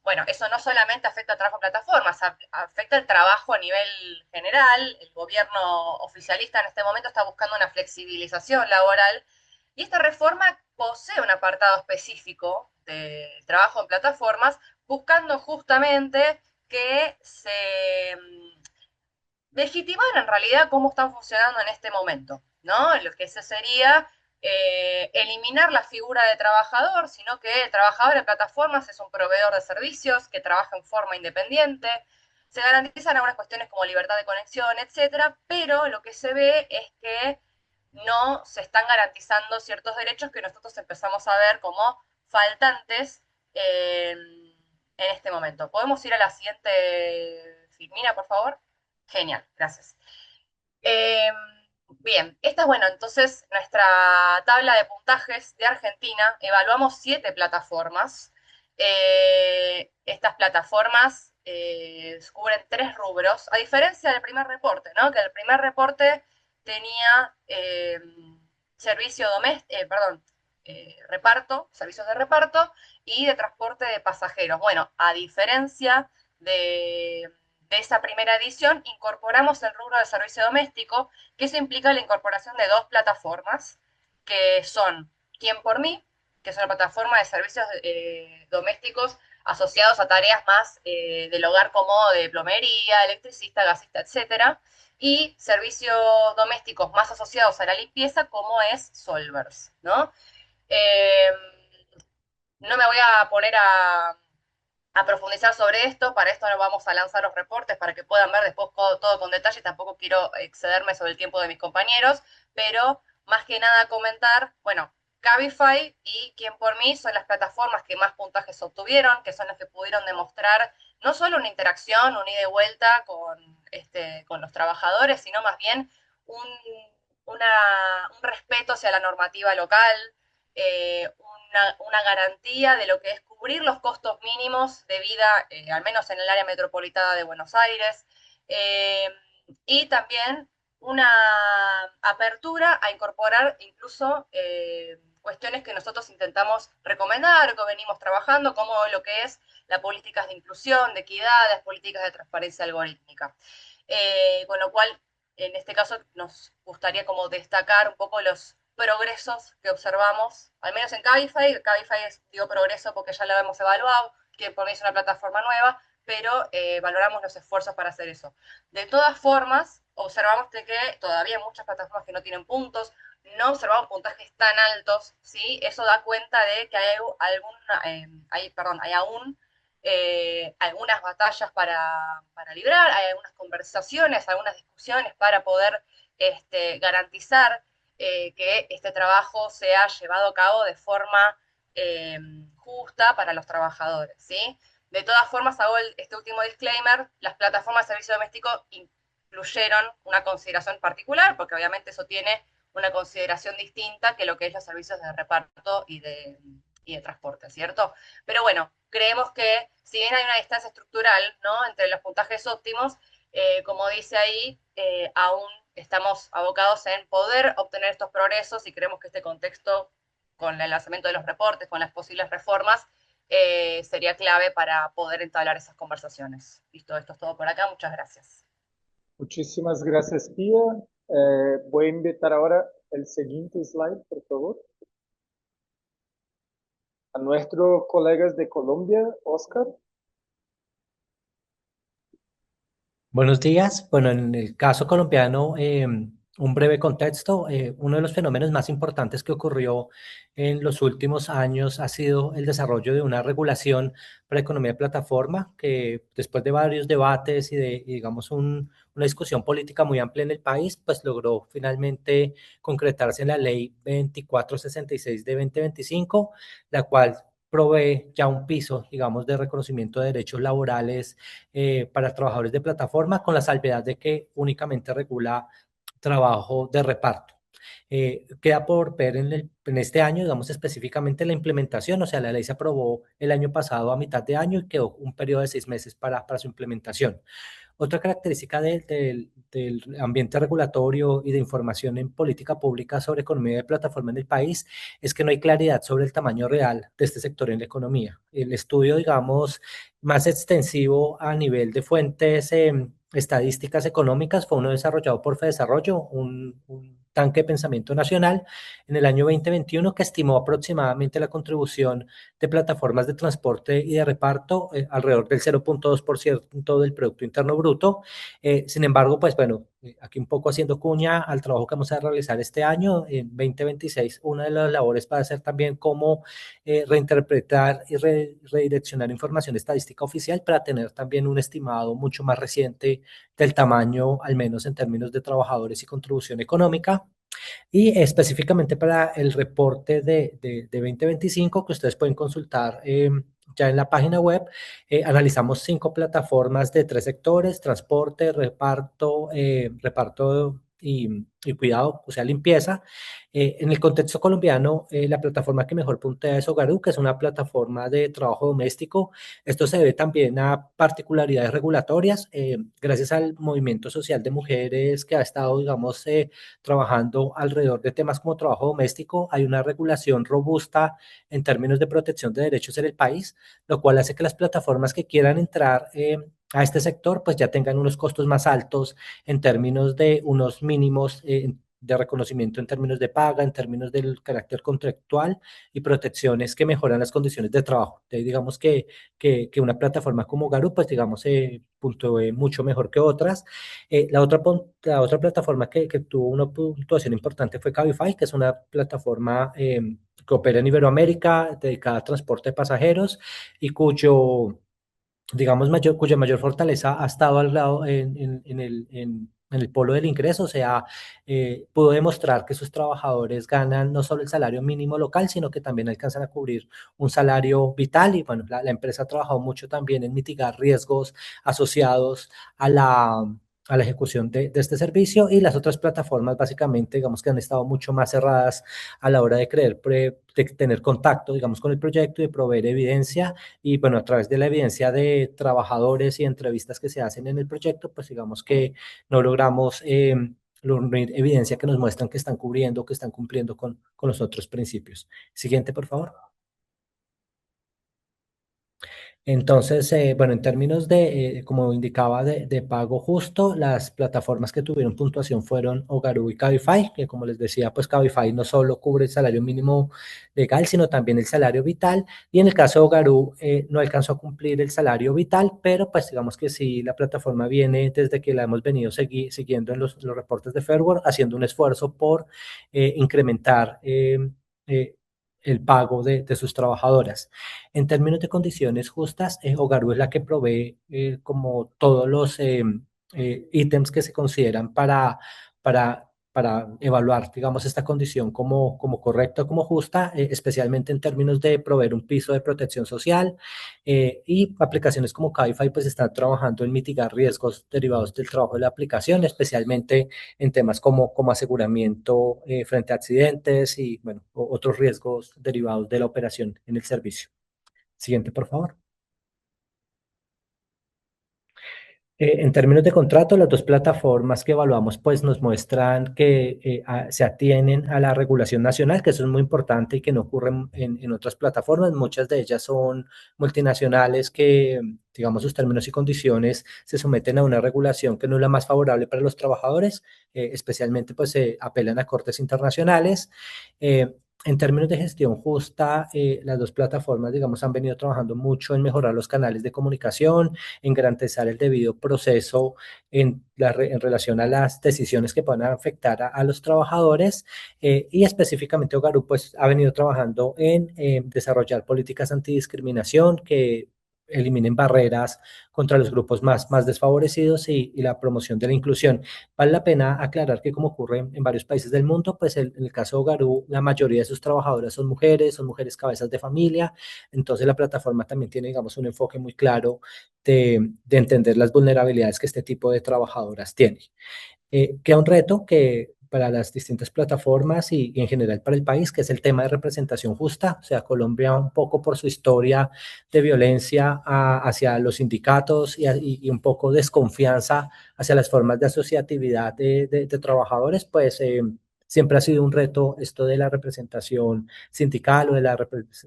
bueno, eso no solamente afecta al trabajo en plataformas, afecta el trabajo a nivel general. El gobierno oficialista en este momento está buscando una flexibilización laboral, y esta reforma posee un apartado específico del trabajo en plataformas, buscando justamente que se legitimar en realidad cómo están funcionando en este momento, ¿no? Lo que ese sería eliminar la figura de trabajador, sino que el trabajador en plataformas es un proveedor de servicios que trabaja en forma independiente. Se garantizan algunas cuestiones como libertad de conexión, etcétera, pero lo que se ve es que no se están garantizando ciertos derechos que nosotros empezamos a ver como faltantes en este momento. ¿Podemos ir a la siguiente filmina, por favor? Genial, gracias. Eh, Bien, esta es, bueno, entonces nuestra tabla de puntajes de Argentina. Evaluamos 7 plataformas. Estas plataformas cubren 3 rubros, a diferencia del primer reporte, ¿no? Que el primer reporte tenía servicio doméstico, perdón, reparto, servicios de reparto y de transporte de pasajeros. Bueno, a diferencia de esa primera edición, incorporamos el rubro de servicio doméstico, que eso implica la incorporación de 2 plataformas, que son Quién por mí, que es una plataforma de servicios domésticos asociados a tareas más del hogar, como de plomería, electricista, gasista, etcétera, y servicios domésticos más asociados a la limpieza, como es Solvers, ¿no? Eh, no me voy a poner a profundizar sobre esto. Para esto nos vamos a lanzar los reportes para que puedan ver después todo con detalle. Tampoco quiero excederme sobre el tiempo de mis compañeros, pero más que nada comentar, bueno, Cabify y Quién por mí son las plataformas que más puntajes obtuvieron, que son las que pudieron demostrar no solo una interacción, un ida y vuelta con los trabajadores, sino más bien un, un respeto hacia la normativa local, una garantía de lo que es cubrir los costos mínimos de vida, al menos en el área metropolitana de Buenos Aires, eh, y también una apertura a incorporar incluso cuestiones que nosotros intentamos recomendar, que venimos trabajando, como lo que es las políticas de inclusión, de equidad, las políticas de transparencia algorítmica. Con lo cual, en este caso, nos gustaría como destacar un poco los progresos que observamos, al menos en Cabify. Cabify es, digo, progreso porque ya lo hemos evaluado, que por mí es una plataforma nueva, pero valoramos los esfuerzos para hacer eso. De todas formas, observamos de que todavía hay muchas plataformas que no tienen puntos, no observamos puntajes tan altos, ¿sí? Eso da cuenta de que hay aún algunas batallas para librar, hay algunas conversaciones, algunas discusiones para poder garantizar que este trabajo sea llevado a cabo de forma justa para los trabajadores, ¿sí? De todas formas, hago este último disclaimer, las plataformas de servicio doméstico incluyeron una consideración particular, porque obviamente eso tiene una consideración distinta que lo que es los servicios de reparto y de transporte, ¿cierto? Pero bueno, creemos que si bien hay una distancia estructural, ¿no?, entre los puntajes óptimos, como dice ahí, aún estamos abocados en poder obtener estos progresos y creemos que este contexto, con el lanzamiento de los reportes, con las posibles reformas, sería clave para poder entablar esas conversaciones. Listo, esto es todo por acá. Muchas gracias. Muchísimas gracias, Pía. Voy a invitar ahora el siguiente slide, por favor. A nuestros colegas de Colombia, Oscar. Buenos días. Bueno, en el caso colombiano, un breve contexto. Uno de los fenómenos más importantes que ocurrió en los últimos años ha sido el desarrollo de una regulación para economía de plataforma que después de varios debates y digamos, una discusión política muy amplia en el país, pues logró finalmente concretarse en la ley 2466 de 2025, la cual provee ya un piso, digamos, de reconocimiento de derechos laborales para trabajadores de plataforma, con la salvedad de que únicamente regula trabajo de reparto. Queda por ver en este año, digamos específicamente la implementación, o sea, la ley se aprobó el año pasado a mitad de año y quedó un periodo de 6 meses para su implementación. Otra característica del ambiente regulatorio y de información en política pública sobre economía de plataforma en el país es que no hay claridad sobre el tamaño real de este sector en la economía. El estudio, digamos, más extensivo a nivel de fuentes estadísticas económicas fue uno desarrollado por Fedesarrollo, un tanque de pensamiento nacional en el año 2021 que estimó aproximadamente la contribución de plataformas de transporte y de reparto alrededor del 0,2% del Producto Interno Bruto. Sin embargo, pues bueno, aquí un poco haciendo cuña al trabajo que vamos a realizar este año, en 2026, una de las labores va a ser también cómo reinterpretar y redireccionar información estadística oficial para tener también un estimado mucho más reciente del tamaño, al menos en términos de trabajadores y contribución económica. Y específicamente para el reporte de 2025 que ustedes pueden consultar ya en la página web, analizamos 5 plataformas de 3 sectores: transporte, reparto y cuidado, o sea, limpieza. En el contexto colombiano, la plataforma que mejor puntea es Hogarú, que es una plataforma de trabajo doméstico. Esto se debe también a particularidades regulatorias, gracias al movimiento social de mujeres que ha estado, digamos, trabajando alrededor de temas como trabajo doméstico. Hay una regulación robusta en términos de protección de derechos en el país, lo cual hace que las plataformas que quieran entrar a este sector pues ya tengan unos costos más altos en términos de unos mínimos de reconocimiento en términos de paga, en términos del carácter contractual y protecciones que mejoran las condiciones de trabajo. Entonces, digamos que una plataforma como Garu, pues digamos, puntúe mucho mejor que otras. La otra plataforma que tuvo una puntuación importante fue Cabify, que es una plataforma que opera en Iberoamérica, dedicada a transporte de pasajeros y digamos, cuya mayor fortaleza ha estado al lado en el polo del ingreso. O sea, pudo demostrar que sus trabajadores ganan no solo el salario mínimo local, sino que también alcanzan a cubrir un salario vital. Y bueno, la empresa ha trabajado mucho también en mitigar riesgos asociados a la ejecución de este servicio, y las otras plataformas básicamente, digamos, que han estado mucho más cerradas a la hora de de tener contacto, digamos, con el proyecto y de proveer evidencia. Y bueno, a través de la evidencia de trabajadores y entrevistas que se hacen en el proyecto, pues digamos que no logramos reunir evidencia que nos muestran que están cubriendo, que están cumpliendo con los otros principios. Siguiente, por favor. Entonces, bueno, en términos de, como indicaba, de pago justo, las plataformas que tuvieron puntuación fueron Ogaru y Cabify, que como les decía, pues Cabify no solo cubre el salario mínimo legal, sino también el salario vital. Y en el caso de Ogaru, no alcanzó a cumplir el salario vital, pero pues digamos que sí, la plataforma viene desde que la hemos venido siguiendo en los reportes de Fairwork, haciendo un esfuerzo por incrementar el pago de sus trabajadoras. En términos de condiciones justas, Hogaru es la que provee como todos los ítems que se consideran para evaluar, digamos, esta condición como correcta, como justa, especialmente en términos de proveer un piso de protección social y aplicaciones como Cabify pues están trabajando en mitigar riesgos derivados del trabajo de la aplicación, especialmente en temas como aseguramiento frente a accidentes y, bueno, otros riesgos derivados de la operación en el servicio. Siguiente, por favor. En términos de contrato, las dos plataformas que evaluamos pues nos muestran que se atienen a la regulación nacional, que eso es muy importante y que no ocurre en otras plataformas. Muchas de ellas son multinacionales que, digamos, sus términos y condiciones se someten a una regulación que no es la más favorable para los trabajadores, especialmente pues se apelan a cortes internacionales. En términos de gestión justa, las dos plataformas, digamos, han venido trabajando mucho en mejorar los canales de comunicación, en garantizar el debido proceso en relación a las decisiones que puedan afectar a los trabajadores y específicamente Hogaru pues ha venido trabajando en desarrollar políticas antidiscriminación que eliminen barreras contra los grupos más desfavorecidos y la promoción de la inclusión. Vale la pena aclarar que como ocurre en varios países del mundo, pues en el caso de Hogaru, la mayoría de sus trabajadoras son mujeres cabezas de familia, entonces la plataforma también tiene, digamos, un enfoque muy claro de entender las vulnerabilidades que este tipo de trabajadoras tienen. Queda un reto que para las distintas plataformas y en general para el país, que es el tema de representación justa. O sea, Colombia un poco por su historia de violencia hacia los sindicatos y un poco desconfianza hacia las formas de asociatividad de trabajadores, pues siempre ha sido un reto esto de la representación sindical o de la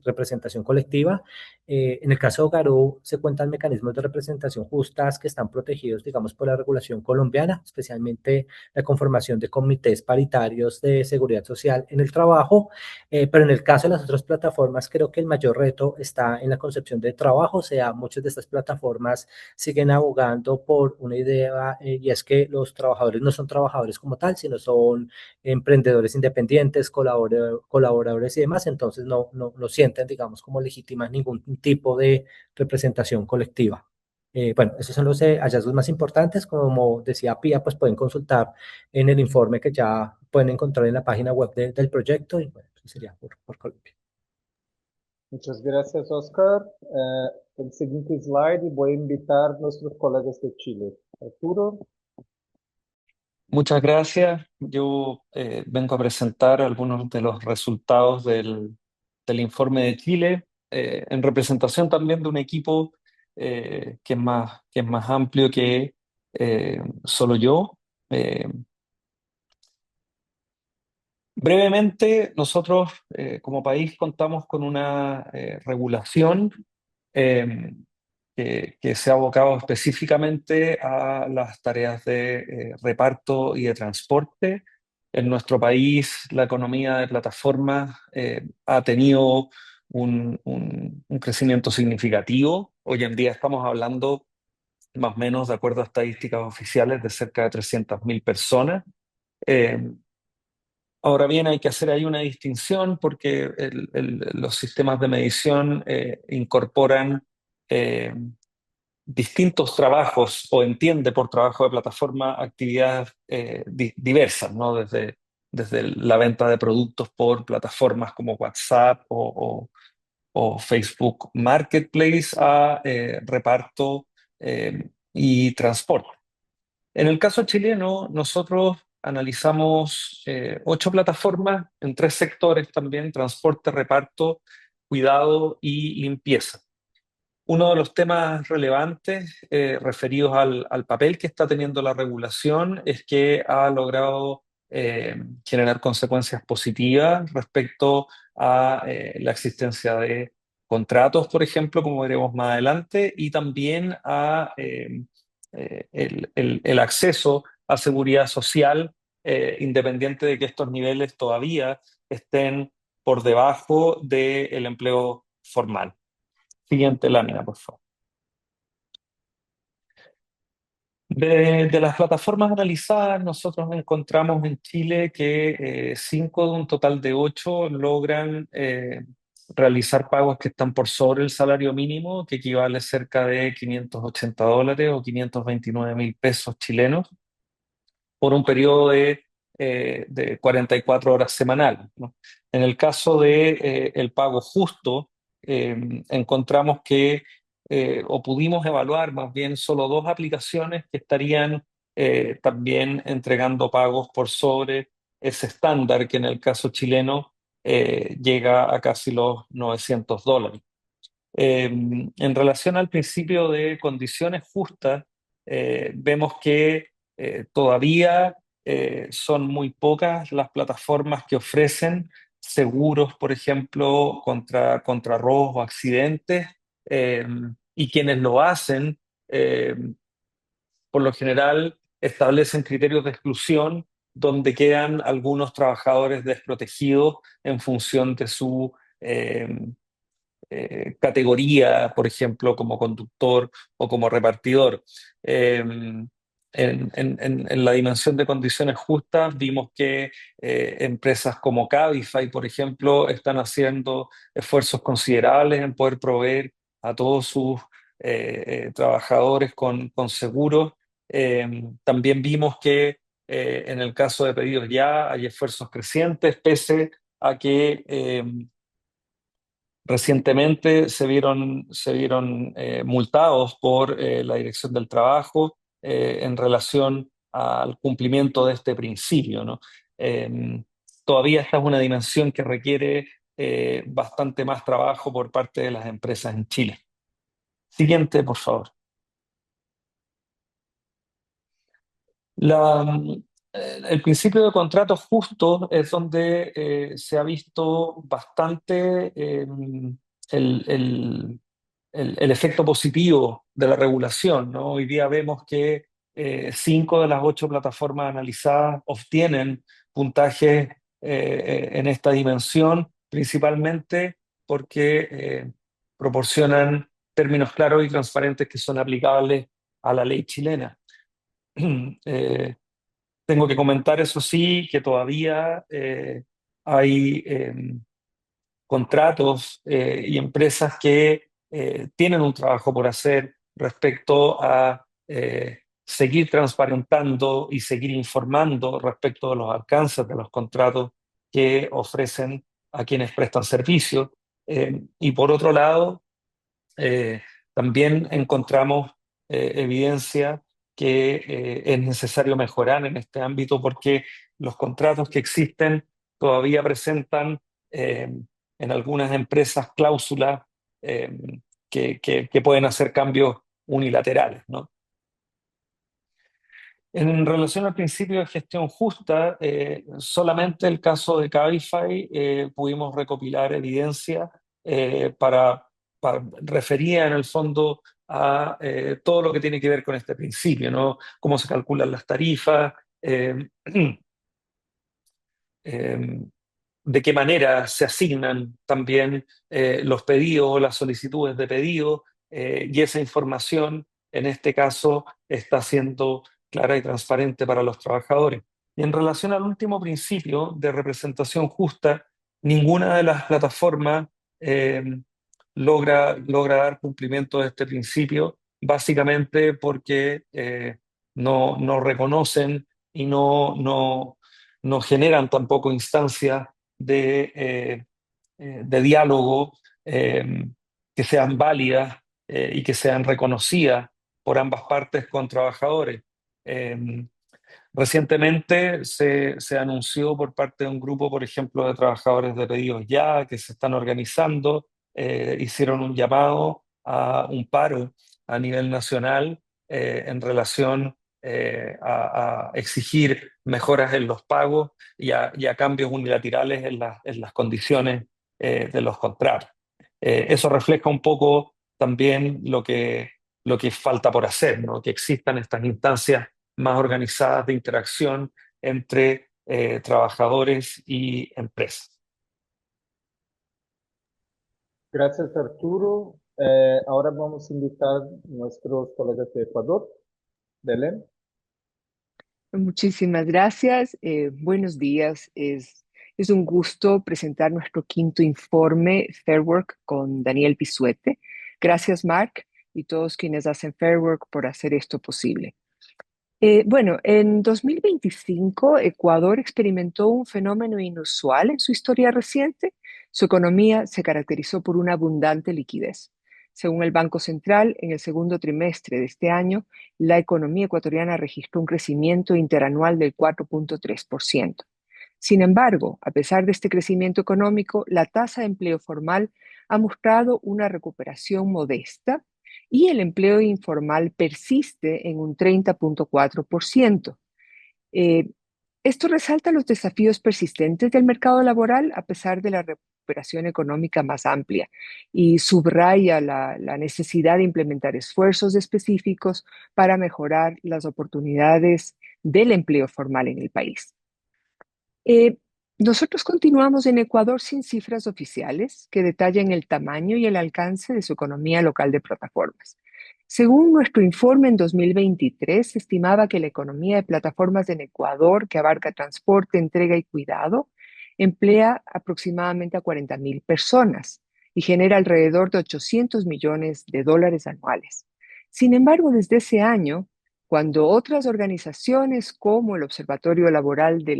representación colectiva. En el caso de Garú se cuentan mecanismos de representación justas que están protegidos, digamos, por la regulación colombiana, especialmente la conformación de comités paritarios de seguridad social en el trabajo, pero en el caso de las otras plataformas creo que el mayor reto está en la concepción de trabajo, o sea, muchas de estas plataformas siguen abogando por una idea y es que los trabajadores no son trabajadores como tal, sino son emprendedores independientes, colaboradores y demás, entonces no sienten, digamos, como legítima ningún tipo de representación colectiva. Bueno, esos son los hallazgos más importantes. Como decía Pía, pues pueden consultar en el informe que ya pueden encontrar en la página web del proyecto. Y bueno, eso sería por Colombia. Muchas gracias, Oscar. El siguiente slide voy a invitar a nuestros colegas de Chile. Arturo. Muchas gracias. Yo vengo a presentar algunos de los resultados del informe de Chile, en representación también de un equipo que es más amplio que solo yo. Brevemente, nosotros como país contamos con una regulación eh, que se ha abocado específicamente a las tareas de reparto y de transporte. En nuestro país, la economía de plataformas ha tenido un crecimiento significativo. Hoy en día estamos hablando, más o menos, de acuerdo a estadísticas oficiales, de cerca de 300.000 personas. Eh, Ahora bien, hay que hacer ahí una distinción porque los sistemas de medición incorporan eh, distintos trabajos o entiende por trabajo de plataforma actividades diversas, ¿no? Desde la venta de productos por plataformas como WhatsApp o Facebook Marketplace a reparto y transporte. En el caso chileno, nosotros analizamos 8 plataformas en 3 sectores también: transporte, reparto, cuidado y limpieza. Uno de los temas relevantes referidos al papel que está teniendo la regulación es que ha logrado generar consecuencias positivas respecto a la existencia de contratos, por ejemplo, como veremos más adelante, y también a el acceso a seguridad social, independiente de que estos niveles todavía estén por debajo del empleo formal. Siguiente lámina, por favor. De las plataformas analizadas, nosotros encontramos en Chile que 5 de un total de 8 logran realizar pagos que están por sobre el salario mínimo, que equivale a cerca de $580 o 529.000 pesos chilenos, por un periodo de 44 horas semanales, ¿no? En el caso de el pago justo, encontramos que, o pudimos evaluar más bien, solo 2 aplicaciones que estarían también entregando pagos por sobre ese estándar, que en el caso chileno llega a casi los $900. En relación al principio de condiciones justas, vemos que todavía son muy pocas las plataformas que ofrecen seguros, por ejemplo, contra robos o accidentes, eh, y quienes lo hacen, eh, por lo general, establecen criterios de exclusión donde quedan algunos trabajadores desprotegidos en función de su categoría, por ejemplo, como conductor o como repartidor. En la dimensión de condiciones justas vimos que empresas como Cabify, por ejemplo, están haciendo esfuerzos considerables en poder proveer a todos sus trabajadores con seguros. También vimos que en el caso de Pedidos Ya hay esfuerzos crecientes, pese a que recientemente se vieron multados por la Dirección del Trabajo en relación al cumplimiento de este principio, ¿no? Todavía esta es una dimensión que requiere bastante más trabajo por parte de las empresas en Chile. Siguiente, por favor. El principio de contrato justo es donde se ha visto bastante el, el- el efecto positivo de la regulación, ¿no? Hoy día vemos que 5 de las 8 plataformas analizadas obtienen puntajes en esta dimensión, principalmente porque proporcionan términos claros y transparentes que son aplicables a la ley chilena. Eh, Tengo que comentar, eso sí, que todavía hay contratos y empresas que tienen un trabajo por hacer respecto a seguir transparentando y seguir informando respecto de los alcances de los contratos que ofrecen a quienes prestan servicio. Y por otro lado, eh, también encontramos evidencia que es necesario mejorar en este ámbito porque los contratos que existen todavía presentan en algunas empresas cláusulas eh, que pueden hacer cambios unilaterales, ¿no? En relación al principio de gestión justa, solamente el caso de Cabify pudimos recopilar evidencia referida en el fondo a todo lo que tiene que ver con este principio, ¿no? Cómo se calculan las tarifas, eh, de qué manera se asignan también los pedidos o las solicitudes de pedido, y esa información, en este caso, está siendo clara y transparente para los trabajadores. Y en relación al último principio de representación justa, ninguna de las plataformas eh, logra dar cumplimiento de este principio, básicamente porque no reconocen y no generan tampoco instancias de diálogo que sean válidas y que sean reconocidas por ambas partes con trabajadores. Recientemente se anunció por parte de un grupo, por ejemplo, de trabajadores de Pedidos Ya, que se están organizando, hicieron un llamado a un paro a nivel nacional en relación a exigir mejoras en los pagos y a cambios unilaterales en las condiciones de los contratos. Eso refleja un poco también lo que falta por hacer, ¿no? Que existan estas instancias más organizadas de interacción entre trabajadores y empresas. Gracias, Arturo. Ahora vamos a invitar a nuestros colegas de Ecuador. Belén. Muchísimas gracias. Buenos días. Es un gusto presentar nuestro quinto informe Fair Work con Daniel Pisuete. Gracias, Mark, y todos quienes hacen Fair Work por hacer esto posible. Bueno, en 2025, Ecuador experimentó un fenómeno inusual en su historia reciente. Su economía se caracterizó por una abundante liquidez. Según el Banco Central, en el segundo trimestre de este año, la economía ecuatoriana registró un crecimiento interanual del 4.3%. Sin embargo, a pesar de este crecimiento económico, la tasa de empleo formal ha mostrado una recuperación modesta y el empleo informal persiste en un 30.4%. Eh, Esto resalta los desafíos persistentes del mercado laboral a pesar de la recuperación económica más amplia y subraya la necesidad de implementar esfuerzos específicos para mejorar las oportunidades del empleo formal en el país. Eh, Nosotros continuamos en Ecuador sin cifras oficiales que detallen el tamaño y el alcance de su economía local de plataformas. Según nuestro informe en 2023, se estimaba que la economía de plataformas en Ecuador, que abarca transporte, entrega y cuidado, emplea aproximadamente a 40.000 personas y genera alrededor de 800 millones de dólares anuales. Sin embargo, desde ese año, cuando otras organizaciones como el Observatorio Laboral de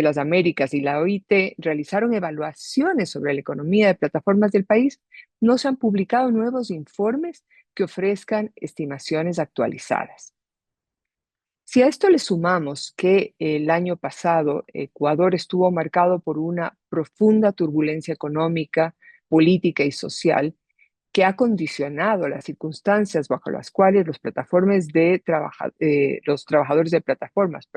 las Américas y la OIT realizaron evaluaciones sobre la economía de plataformas del país, no se han publicado nuevos informes que ofrezcan estimaciones actualizadas. Si a esto le sumamos que el año pasado Ecuador estuvo marcado por una profunda turbulencia económica, política y social, que ha condicionado las circunstancias bajo las cuales los trabajadores de plataformas,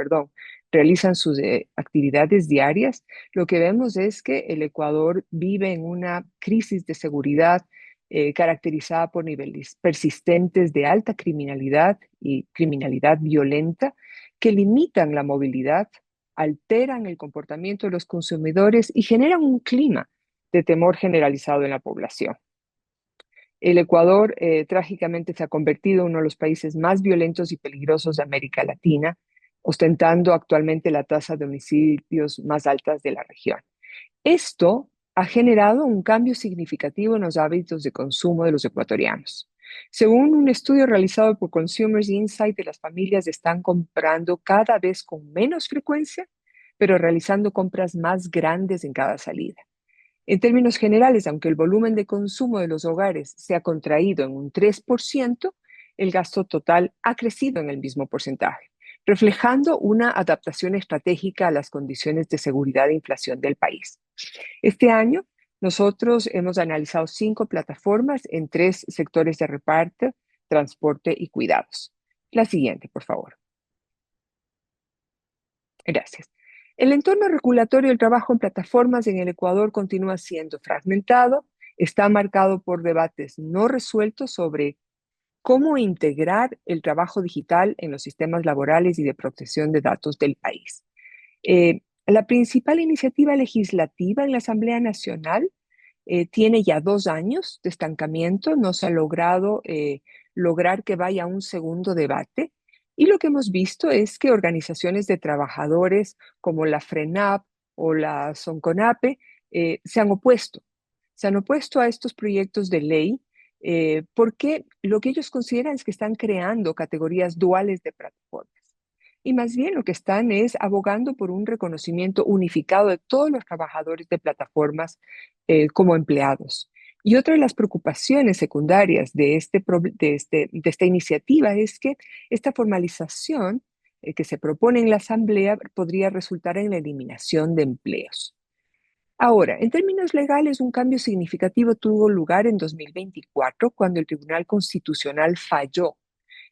realizan sus actividades diarias, lo que vemos es que el Ecuador vive en una crisis de seguridad caracterizada por niveles persistentes de alta criminalidad y criminalidad violenta que limitan la movilidad, alteran el comportamiento de los consumidores y generan un clima de temor generalizado en la población. El Ecuador trágicamente se ha convertido en uno de los países más violentos y peligrosos de América Latina, ostentando actualmente la tasa de homicidios más altas de la región. Esto ha generado un cambio significativo en los hábitos de consumo de los ecuatorianos. Según un estudio realizado por Consumers Insight, las familias están comprando cada vez con menos frecuencia, pero realizando compras más grandes en cada salida. En términos generales, aunque el volumen de consumo de los hogares se ha contraído en un 3%, el gasto total ha crecido en el mismo porcentaje, reflejando una adaptación estratégica a las condiciones de seguridad e inflación del país. Este año, nosotros hemos analizado 5 plataformas en 3 sectores de reparto, transporte y cuidados. La siguiente, por favor. Gracias. El entorno regulatorio del trabajo en plataformas en el Ecuador continúa siendo fragmentado, está marcado por debates no resueltos sobre cómo integrar el trabajo digital en los sistemas laborales y de protección de datos del país. La principal iniciativa legislativa en la Asamblea Nacional tiene ya 2 años de estancamiento, no se ha logrado lograr que vaya a un segundo debate. Y lo que hemos visto es que organizaciones de trabajadores como la FRENAP o la SONCONAPE se han opuesto. Se han opuesto a estos proyectos de ley porque lo que ellos consideran es que están creando categorías duales de plataformas. Y más bien lo que están es abogando por un reconocimiento unificado de todos los trabajadores de plataformas como empleados. Y otra de las preocupaciones secundarias de esta iniciativa es que esta formalización que se propone en la Asamblea podría resultar en la eliminación de empleos. Ahora, en términos legales, un cambio significativo tuvo lugar en 2024 cuando el Tribunal Constitucional falló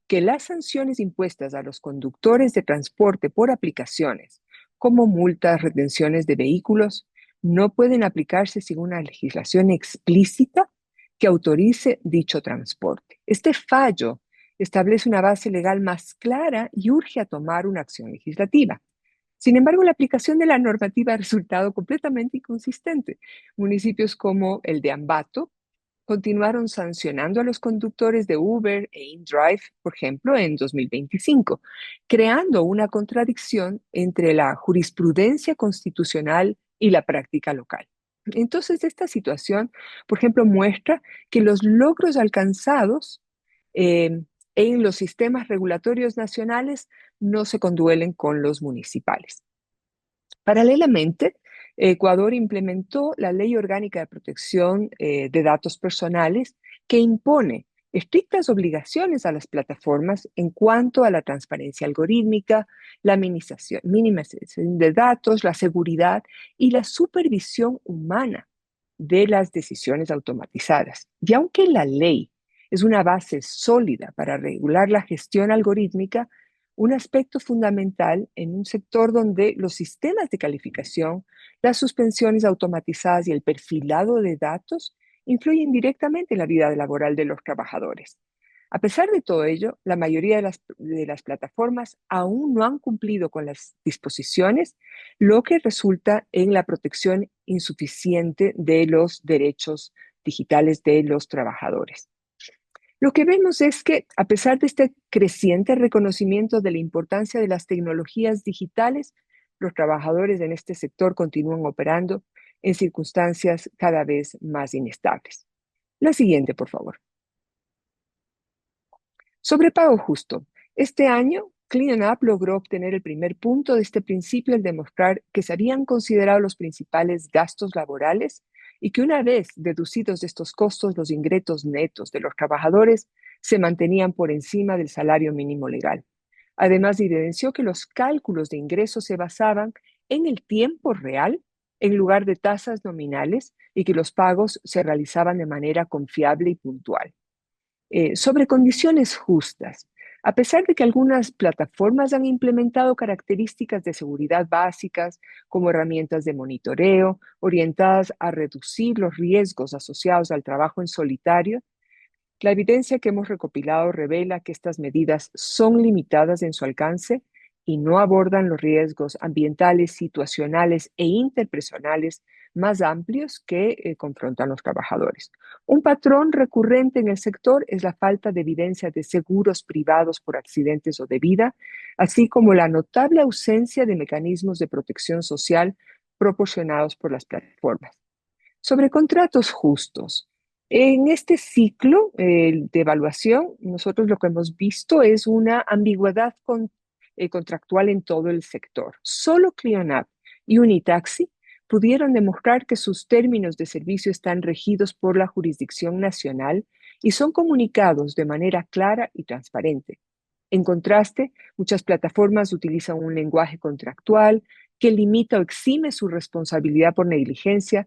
que las sanciones impuestas a los conductores de transporte por aplicaciones, como multas, retenciones de vehículos, no pueden aplicarse sin una legislación explícita que autorice dicho transporte. Este fallo establece una base legal más clara y urge a tomar una acción legislativa. Sin embargo, la aplicación de la normativa ha resultado completamente inconsistente. Municipios como el de Ambato continuaron sancionando a los conductores de Uber e InDrive, por ejemplo, en 2025, creando una contradicción entre la jurisprudencia constitucional y la práctica local. Entonces, esta situación, por ejemplo, muestra que los logros alcanzados en los sistemas regulatorios nacionales no se conduelen con los municipales. Paralelamente, Ecuador implementó la Ley Orgánica de Protección de Datos Personales que impone estrictas obligaciones a las plataformas en cuanto a la transparencia algorítmica, la minimización de datos, la seguridad y la supervisión humana de las decisiones automatizadas. Y aunque la ley es una base sólida para regular la gestión algorítmica, un aspecto fundamental en un sector donde los sistemas de calificación, las suspensiones automatizadas y el perfilado de datos influyen directamente en la vida laboral de los trabajadores. A pesar de todo ello, la mayoría de las plataformas aún no han cumplido con las disposiciones, lo que resulta en la protección insuficiente de los derechos digitales de los trabajadores. Lo que vemos es que, a pesar de este creciente reconocimiento de la importancia de las tecnologías digitales, los trabajadores en este sector continúan operando en circunstancias cada vez más inestables. La siguiente, por favor. Sobre pago justo. Este año, CleanUp logró obtener el primer punto de este principio al demostrar que se habían considerado los principales gastos laborales y que una vez deducidos de estos costos, los ingresos netos de los trabajadores se mantenían por encima del salario mínimo legal. Además, evidenció que los cálculos de ingresos se basaban en el tiempo real en lugar de tasas nominales y que los pagos se realizaban de manera confiable y puntual. Sobre condiciones justas. A pesar de que algunas plataformas han implementado características de seguridad básicas como herramientas de monitoreo orientadas a reducir los riesgos asociados al trabajo en solitario, la evidencia que hemos recopilado revela que estas medidas son limitadas en su alcance y no abordan los riesgos ambientales, situacionales e interpersonales más amplios que confrontan los trabajadores. Un patrón recurrente en el sector es la falta de evidencia de seguros privados por accidentes o de vida, así como la notable ausencia de mecanismos de protección social proporcionados por las plataformas. Sobre contratos justos. En este ciclo de evaluación, nosotros lo que hemos visto es una ambigüedad contractual en todo el sector. Solo CleanUp y Unitaxi pudieron demostrar que sus términos de servicio están regidos por la jurisdicción nacional y son comunicados de manera clara y transparente. En contraste, muchas plataformas utilizan un lenguaje contractual que limita o exime su responsabilidad por negligencia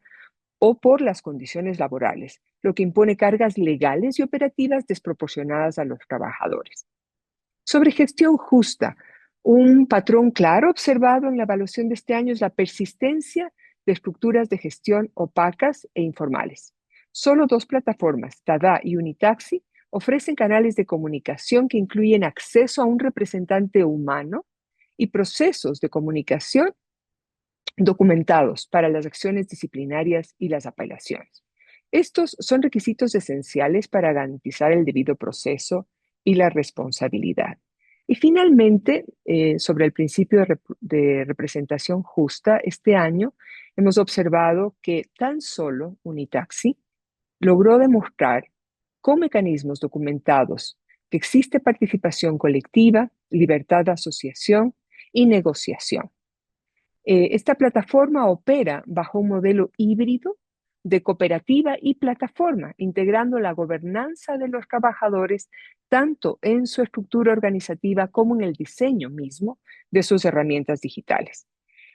o por las condiciones laborales, lo que impone cargas legales y operativas desproporcionadas a los trabajadores. Sobre gestión justa, un patrón claro observado en la evaluación de este año es la persistencia de estructuras de gestión opacas e informales. Solo 2 plataformas, Tada y Unitaxi, ofrecen canales de comunicación que incluyen acceso a un representante humano y procesos de comunicación documentados para las acciones disciplinarias y las apelaciones. Estos son requisitos esenciales para garantizar el debido proceso y la responsabilidad. Y finalmente, sobre el principio de representación justa, este año hemos observado que tan solo Unitaxi logró demostrar con mecanismos documentados que existe participación colectiva, libertad de asociación y negociación. Esta plataforma opera bajo un modelo híbrido de cooperativa y plataforma, integrando la gobernanza de los trabajadores tanto en su estructura organizativa como en el diseño mismo de sus herramientas digitales.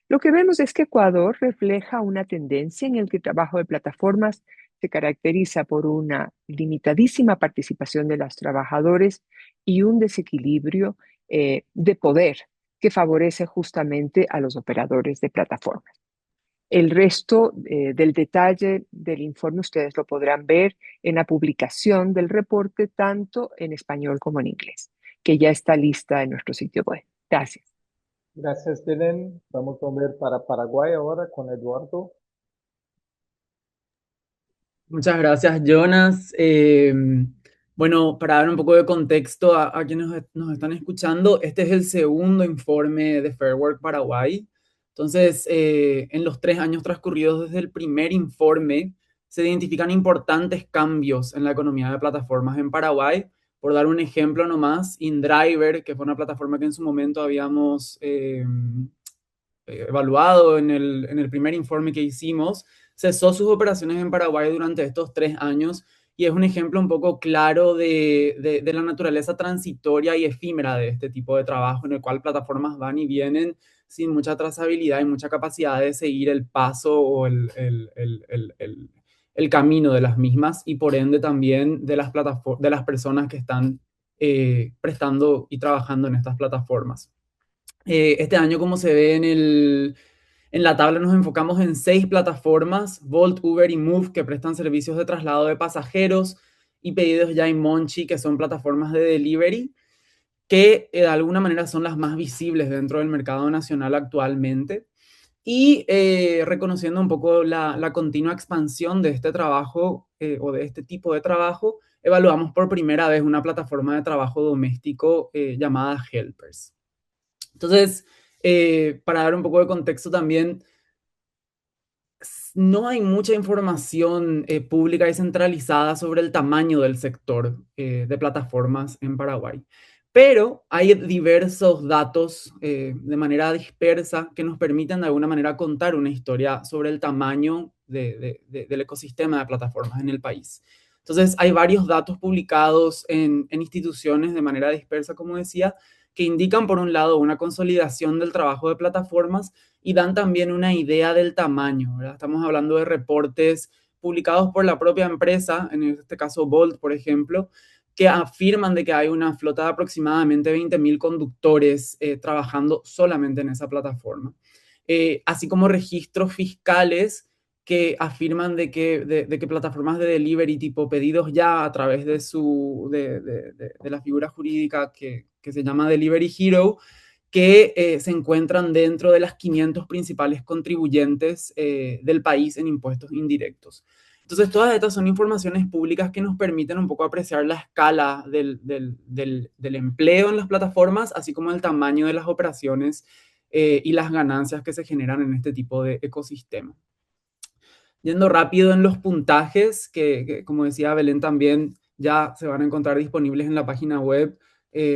Lo que vemos es que Ecuador refleja una tendencia en el que el trabajo de plataformas se caracteriza por una limitadísima participación de los trabajadores y un desequilibrio de poder que favorece justamente a los operadores de plataformas. El resto del detalle del informe ustedes lo podrán ver en la publicación del reporte, tanto en español como en inglés, que ya está lista en nuestro sitio web. Gracias. Gracias, Belén. Vamos a ver para Paraguay ahora con Eduardo. Muchas gracias, Jonas. Bueno, para dar un poco de contexto a quienes nos están escuchando, este es el segundo informe de Fair Work Paraguay. Entonces, en los 3 años transcurridos desde el primer informe, se identifican importantes cambios en la economía de plataformas en Paraguay. Por dar un ejemplo nomás, InDriver, que fue una plataforma que en su momento habíamos evaluado en el primer informe que hicimos, cesó sus operaciones en Paraguay durante estos 3 años y es un ejemplo un poco claro de la naturaleza transitoria y efímera de este tipo de trabajo en el cual plataformas van y vienen sin mucha trazabilidad y mucha capacidad de seguir el paso o el camino de las mismas y por ende también de las personas que están prestando y trabajando en estas plataformas. Este año, como se ve en la tabla, nos enfocamos en 6 plataformas, Bolt, Uber y Move, que prestan servicios de traslado de pasajeros, y Pedidos Ya y Monchi, que son plataformas de delivery, que de alguna manera son las más visibles dentro del mercado nacional actualmente. Y reconociendo un poco la continua expansión de este trabajo o de este tipo de trabajo, evaluamos por primera vez una plataforma de trabajo doméstico llamada Helpers. Entonces, para dar un poco de contexto también, no hay mucha información pública y centralizada sobre el tamaño del sector de plataformas en Paraguay, pero hay diversos datos de manera dispersa que nos permiten de alguna manera contar una historia sobre el tamaño del ecosistema de plataformas en el país. Entonces, hay varios datos publicados en instituciones de manera dispersa, como decía, que indican, por un lado, una consolidación del trabajo de plataformas y dan también una idea del tamaño, ¿verdad? Estamos hablando de reportes publicados por la propia empresa, en este caso Bolt, por ejemplo, que afirman de que hay una flota de aproximadamente 20.000 conductores trabajando solamente en esa plataforma. Así como registros fiscales que afirman de que plataformas de delivery tipo Pedidos Ya a través de la figura jurídica que se llama Delivery Hero, que se encuentran dentro de las 500 principales contribuyentes del país en impuestos indirectos. Entonces, todas estas son informaciones públicas que nos permiten un poco apreciar la escala del empleo en las plataformas, así como el tamaño de las operaciones y las ganancias que se generan en este tipo de ecosistema. Yendo rápido en los puntajes, que como decía Belén también ya se van a encontrar disponibles en la página web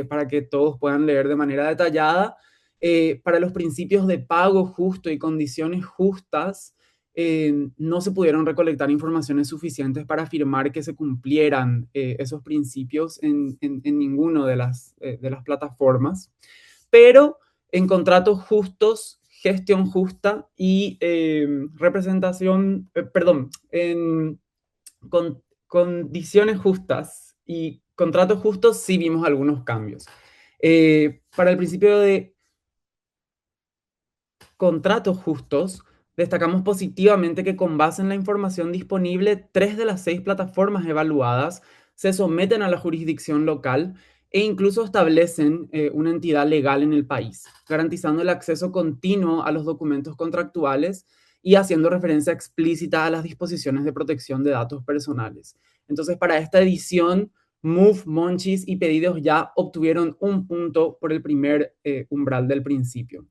para que todos puedan leer de manera detallada. Para los principios de pago justo y condiciones justas, no se pudieron recolectar informaciones suficientes para afirmar que se cumplieran esos principios en ninguno de las plataformas. Pero en contratos justos, gestión justa y representación, perdón, en condiciones justas y contratos justos sí vimos algunos cambios. Para el principio de contratos justos, destacamos positivamente que con base en la información disponible, 3 de las 6 plataformas evaluadas se someten a la jurisdicción local e incluso establecen una entidad legal en el país, garantizando el acceso continuo a los documentos contractuales y haciendo referencia explícita a las disposiciones de protección de datos personales. Entonces, para esta edición, Move, Monchis y Pedidos Ya obtuvieron 1 punto por el primer umbral del principio.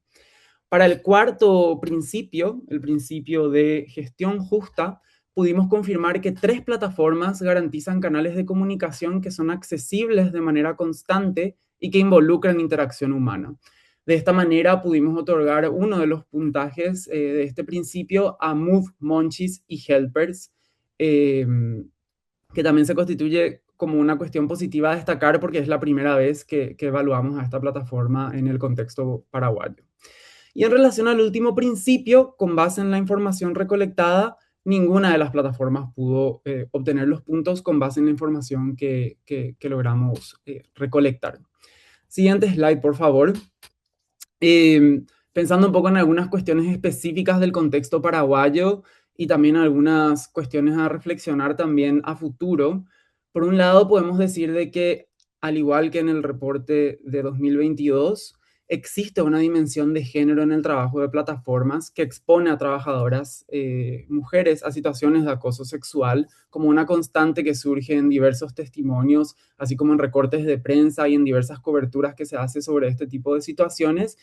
Para el cuarto principio, el principio de gestión justa, pudimos confirmar que 3 plataformas garantizan canales de comunicación que son accesibles de manera constante y que involucran interacción humana. De esta manera pudimos otorgar uno de los puntajes de este principio a Move, Monchis y Helpers, que también se constituye como una cuestión positiva a destacar porque es la primera vez que evaluamos a esta plataforma en el contexto paraguayo. Y en relación al último principio, con base en la información recolectada, ninguna de las plataformas pudo obtener los puntos con base en la información que logramos recolectar. Siguiente slide, por favor. pensando un poco en algunas cuestiones específicas del contexto paraguayo y también algunas cuestiones a reflexionar también a futuro. Por un lado, podemos decir de que, al igual que en el reporte de 2022, existe una dimensión de género en el trabajo de plataformas que expone a trabajadoras mujeres a situaciones de acoso sexual, como una constante que surge en diversos testimonios, así como en recortes de prensa y en diversas coberturas que se hace sobre este tipo de situaciones.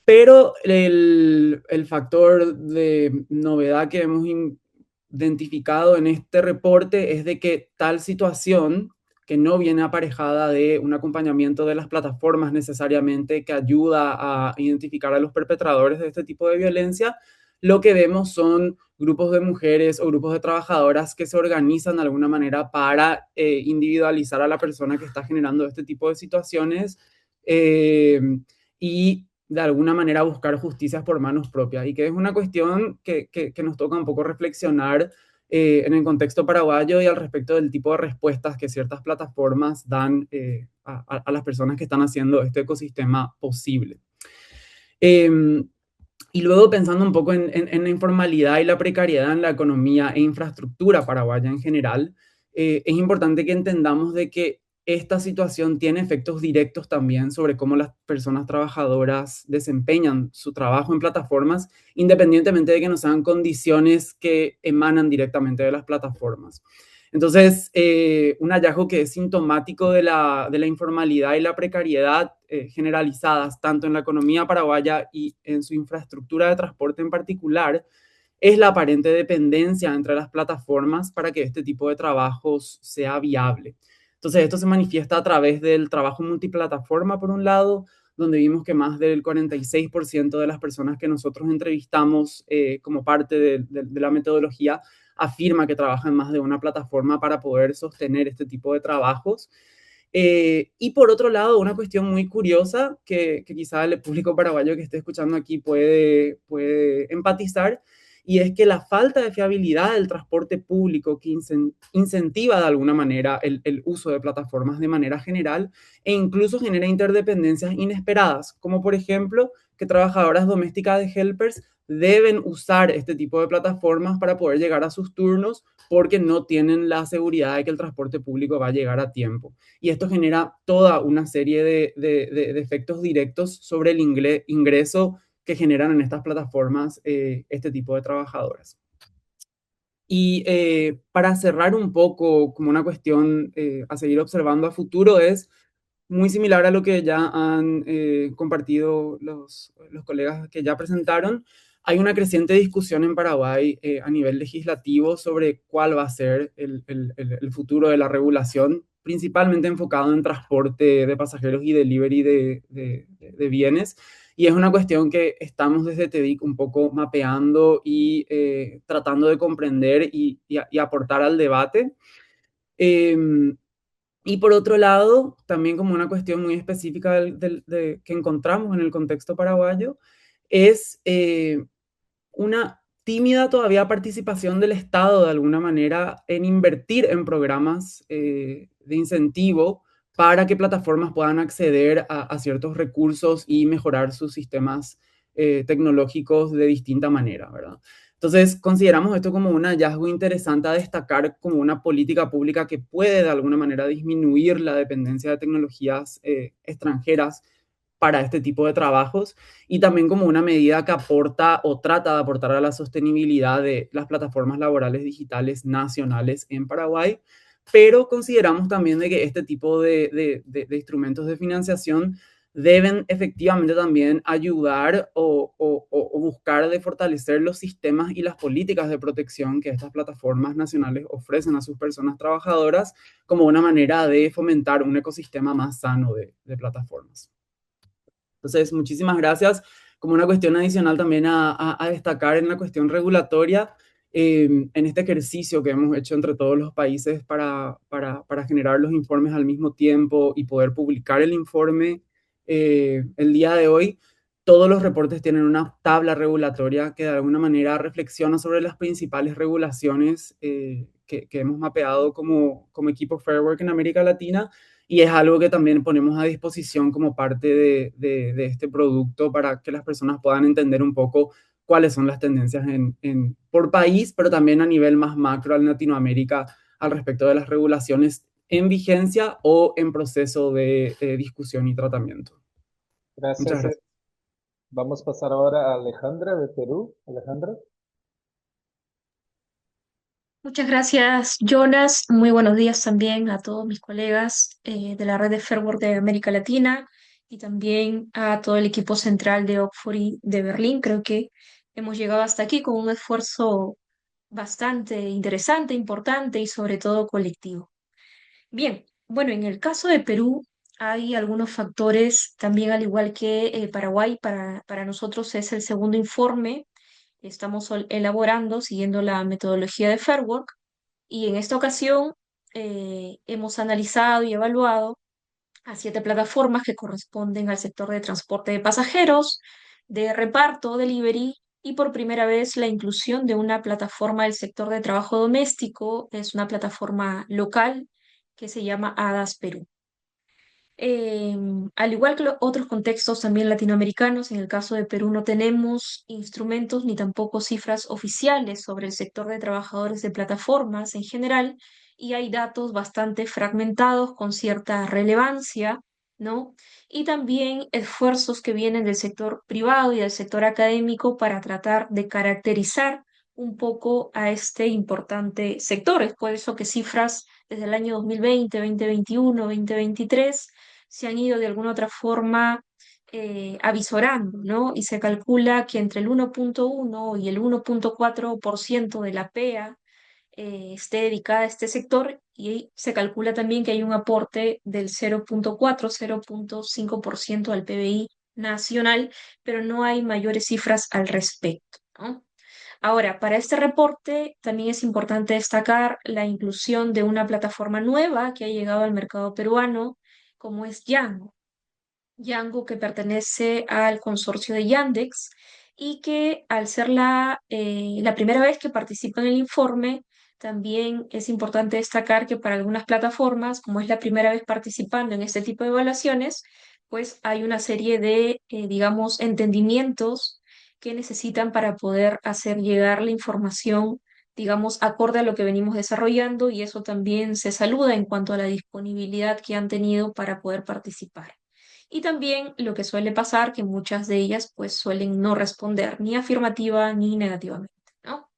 Pero el factor de novedad que hemos identificado en este reporte es de que tal situación, que no viene aparejada de un acompañamiento de las plataformas necesariamente que ayuda a identificar a los perpetradores de este tipo de violencia, lo que vemos son grupos de mujeres o grupos de trabajadoras que se organizan de alguna manera para individualizar a la persona que está generando este tipo de situaciones y de alguna manera buscar justicias por manos propias, y que es una cuestión que nos toca un poco reflexionar en el contexto paraguayo y al respecto del tipo de respuestas que ciertas plataformas dan a las personas que están haciendo este ecosistema posible. Y luego pensando un poco en la informalidad y la precariedad en la economía e infraestructura paraguaya en general, es importante que entendamos de que esta situación tiene efectos directos también sobre cómo las personas trabajadoras desempeñan su trabajo en plataformas, independientemente de que no sean condiciones que emanan directamente de las plataformas. Entonces, un hallazgo que es sintomático de la informalidad y la precariedad generalizadas, tanto en la economía paraguaya y en su infraestructura de transporte en particular, es la aparente dependencia entre las plataformas para que este tipo de trabajos sea viable. Entonces, esto se manifiesta a través del trabajo multiplataforma, por un lado, donde vimos que más del 46% de las personas que nosotros entrevistamos como parte de la metodología afirma que trabaja en más de una plataforma para poder sostener este tipo de trabajos. Y por otro lado, una cuestión muy curiosa que quizá el público paraguayo que esté escuchando aquí puede empatizar, y es que la falta de fiabilidad del transporte público que incentiva de alguna manera el uso de plataformas de manera general e incluso genera interdependencias inesperadas, como por ejemplo que trabajadoras domésticas de helpers deben usar este tipo de plataformas para poder llegar a sus turnos porque no tienen la seguridad de que el transporte público va a llegar a tiempo. Y esto genera toda una serie de efectos directos sobre el ingreso que generan en estas plataformas este tipo de trabajadoras. Y para cerrar un poco, como una cuestión a seguir observando a futuro, es muy similar a lo que ya han compartido los colegas que ya presentaron. Hay una creciente discusión en Paraguay a nivel legislativo sobre cuál va a ser el futuro de la regulación, principalmente enfocado en transporte de pasajeros y delivery de bienes. Y es una cuestión que estamos desde TEDIC un poco mapeando y tratando de comprender y aportar al debate. Y por otro lado, también como una cuestión muy específica que encontramos en el contexto paraguayo, es una tímida todavía participación del Estado de alguna manera en invertir en programas de incentivo para que plataformas puedan acceder a ciertos recursos y mejorar sus sistemas tecnológicos de distinta manera, ¿verdad? Entonces, consideramos esto como un hallazgo interesante a destacar como una política pública que puede de alguna manera disminuir la dependencia de tecnologías extranjeras para este tipo de trabajos, y también como una medida que aporta o trata de aportar a la sostenibilidad de las plataformas laborales digitales nacionales en Paraguay. Pero consideramos también de que este tipo de instrumentos de financiación deben efectivamente también ayudar o buscar de fortalecer los sistemas y las políticas de protección que estas plataformas nacionales ofrecen a sus personas trabajadoras como una manera de fomentar un ecosistema más sano de plataformas. Entonces, muchísimas gracias. Como una cuestión adicional también a destacar en la cuestión regulatoria, en este ejercicio que hemos hecho entre todos los países para generar los informes al mismo tiempo y poder publicar el informe el día de hoy, todos los reportes tienen una tabla regulatoria que de alguna manera reflexiona sobre las principales regulaciones que hemos mapeado como equipo Fair Work en América Latina, y es algo que también ponemos a disposición como parte de este producto para que las personas puedan entender un poco cuáles son las tendencias por país, pero también a nivel más macro en Latinoamérica al respecto de las regulaciones en vigencia o en proceso de discusión y tratamiento. Muchas Gracias. gracias. Vamos a pasar ahora a Alejandra de Perú. Alejandra. Muchas gracias, Jonas. Muy buenos días también a todos mis colegas de la red de Fairwork de América Latina y también a todo el equipo central de Oxford y de Berlín. Creo que hemos llegado hasta aquí con un esfuerzo bastante interesante, importante y sobre todo colectivo. Bien, bueno, en el caso de Perú hay algunos factores, también al igual que Paraguay, para nosotros es el segundo informe que estamos elaborando siguiendo la metodología de Fairwork y en esta ocasión hemos analizado y evaluado a 7 plataformas que corresponden al sector de transporte de pasajeros, de reparto, delivery y por primera vez la inclusión de una plataforma del sector de trabajo doméstico, es una plataforma local que se llama ADAS Perú. Al igual que los otros contextos también latinoamericanos, en el caso de Perú no tenemos instrumentos ni tampoco cifras oficiales sobre el sector de trabajadores de plataformas en general y hay datos bastante fragmentados con cierta relevancia, ¿no? Y también esfuerzos que vienen del sector privado y del sector académico para tratar de caracterizar un poco a este importante sector. Es por eso que cifras desde el año 2020, 2021, 2023 se han ido de alguna otra forma avisorando, ¿no? Y se calcula que entre el 1.1 y el 1.4% de la PEA esté dedicada a este sector y se calcula también que hay un aporte del 0.4, 0.5% al PBI nacional, pero no hay mayores cifras al respecto, ¿no? Ahora, para este reporte también es importante destacar la inclusión de una plataforma nueva que ha llegado al mercado peruano, como es Yango. Yango que pertenece al consorcio de Yandex y que al ser la primera vez que participa en el informe, también es importante destacar que para algunas plataformas, como es la primera vez participando en este tipo de evaluaciones, pues hay una serie de, digamos, entendimientos que necesitan para poder hacer llegar la información, digamos, acorde a lo que venimos desarrollando y eso también se saluda en cuanto a la disponibilidad que han tenido para poder participar. Y también lo que suele pasar, que muchas de ellas pues suelen no responder ni afirmativa ni negativamente, ¿no?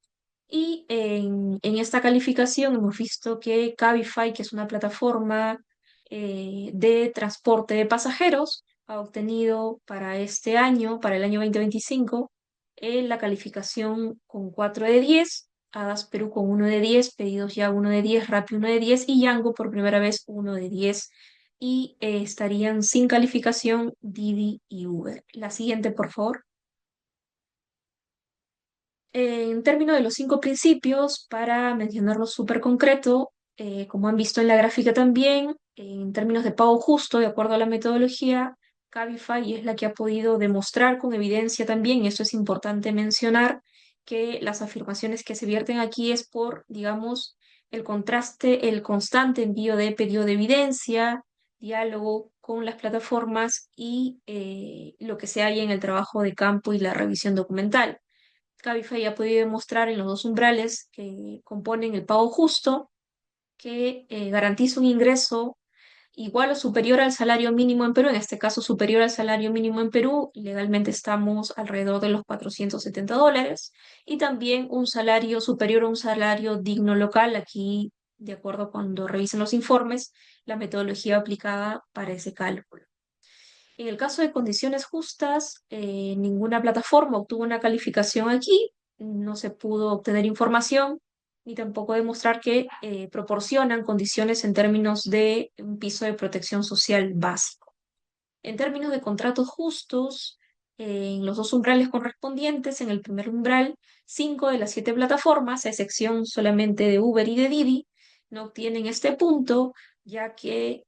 Y en esta calificación hemos visto que Cabify, que es una plataforma de transporte de pasajeros, ha obtenido para este año, para el año 2025, la calificación con 4 de 10, Adas Perú con 1 de 10, Pedidos Ya 1 de 10, Rappi 1 de 10 y Yango por primera vez 1 de 10. Y estarían sin calificación Didi y Uber. La siguiente, por favor. En términos de los 5 principios, para mencionarlos súper concreto, como han visto en la gráfica también, en términos de pago justo, de acuerdo a la metodología, Cabify es la que ha podido demostrar con evidencia también, y esto es importante mencionar, que las afirmaciones que se vierten aquí es por, digamos, el contraste, el constante envío de pedido de evidencia, diálogo con las plataformas y lo que se halla en el trabajo de campo y la revisión documental. Cabify ha podido demostrar en los 2 umbrales que componen el pago justo, que garantiza un ingreso igual o superior al salario mínimo en Perú, en este caso superior al salario mínimo en Perú, legalmente estamos alrededor de los $470, y también un salario superior a un salario digno local, aquí, de acuerdo cuando revisen los informes, la metodología aplicada para ese cálculo. En el caso de condiciones justas, ninguna plataforma obtuvo una calificación aquí, no se pudo obtener información ni tampoco demostrar que proporcionan condiciones en términos de un piso de protección social básico. En términos de contratos justos, en los 2 umbrales correspondientes, en el primer umbral, 5 de las 7 plataformas, a excepción solamente de Uber y de Didi, no obtienen este punto, ya que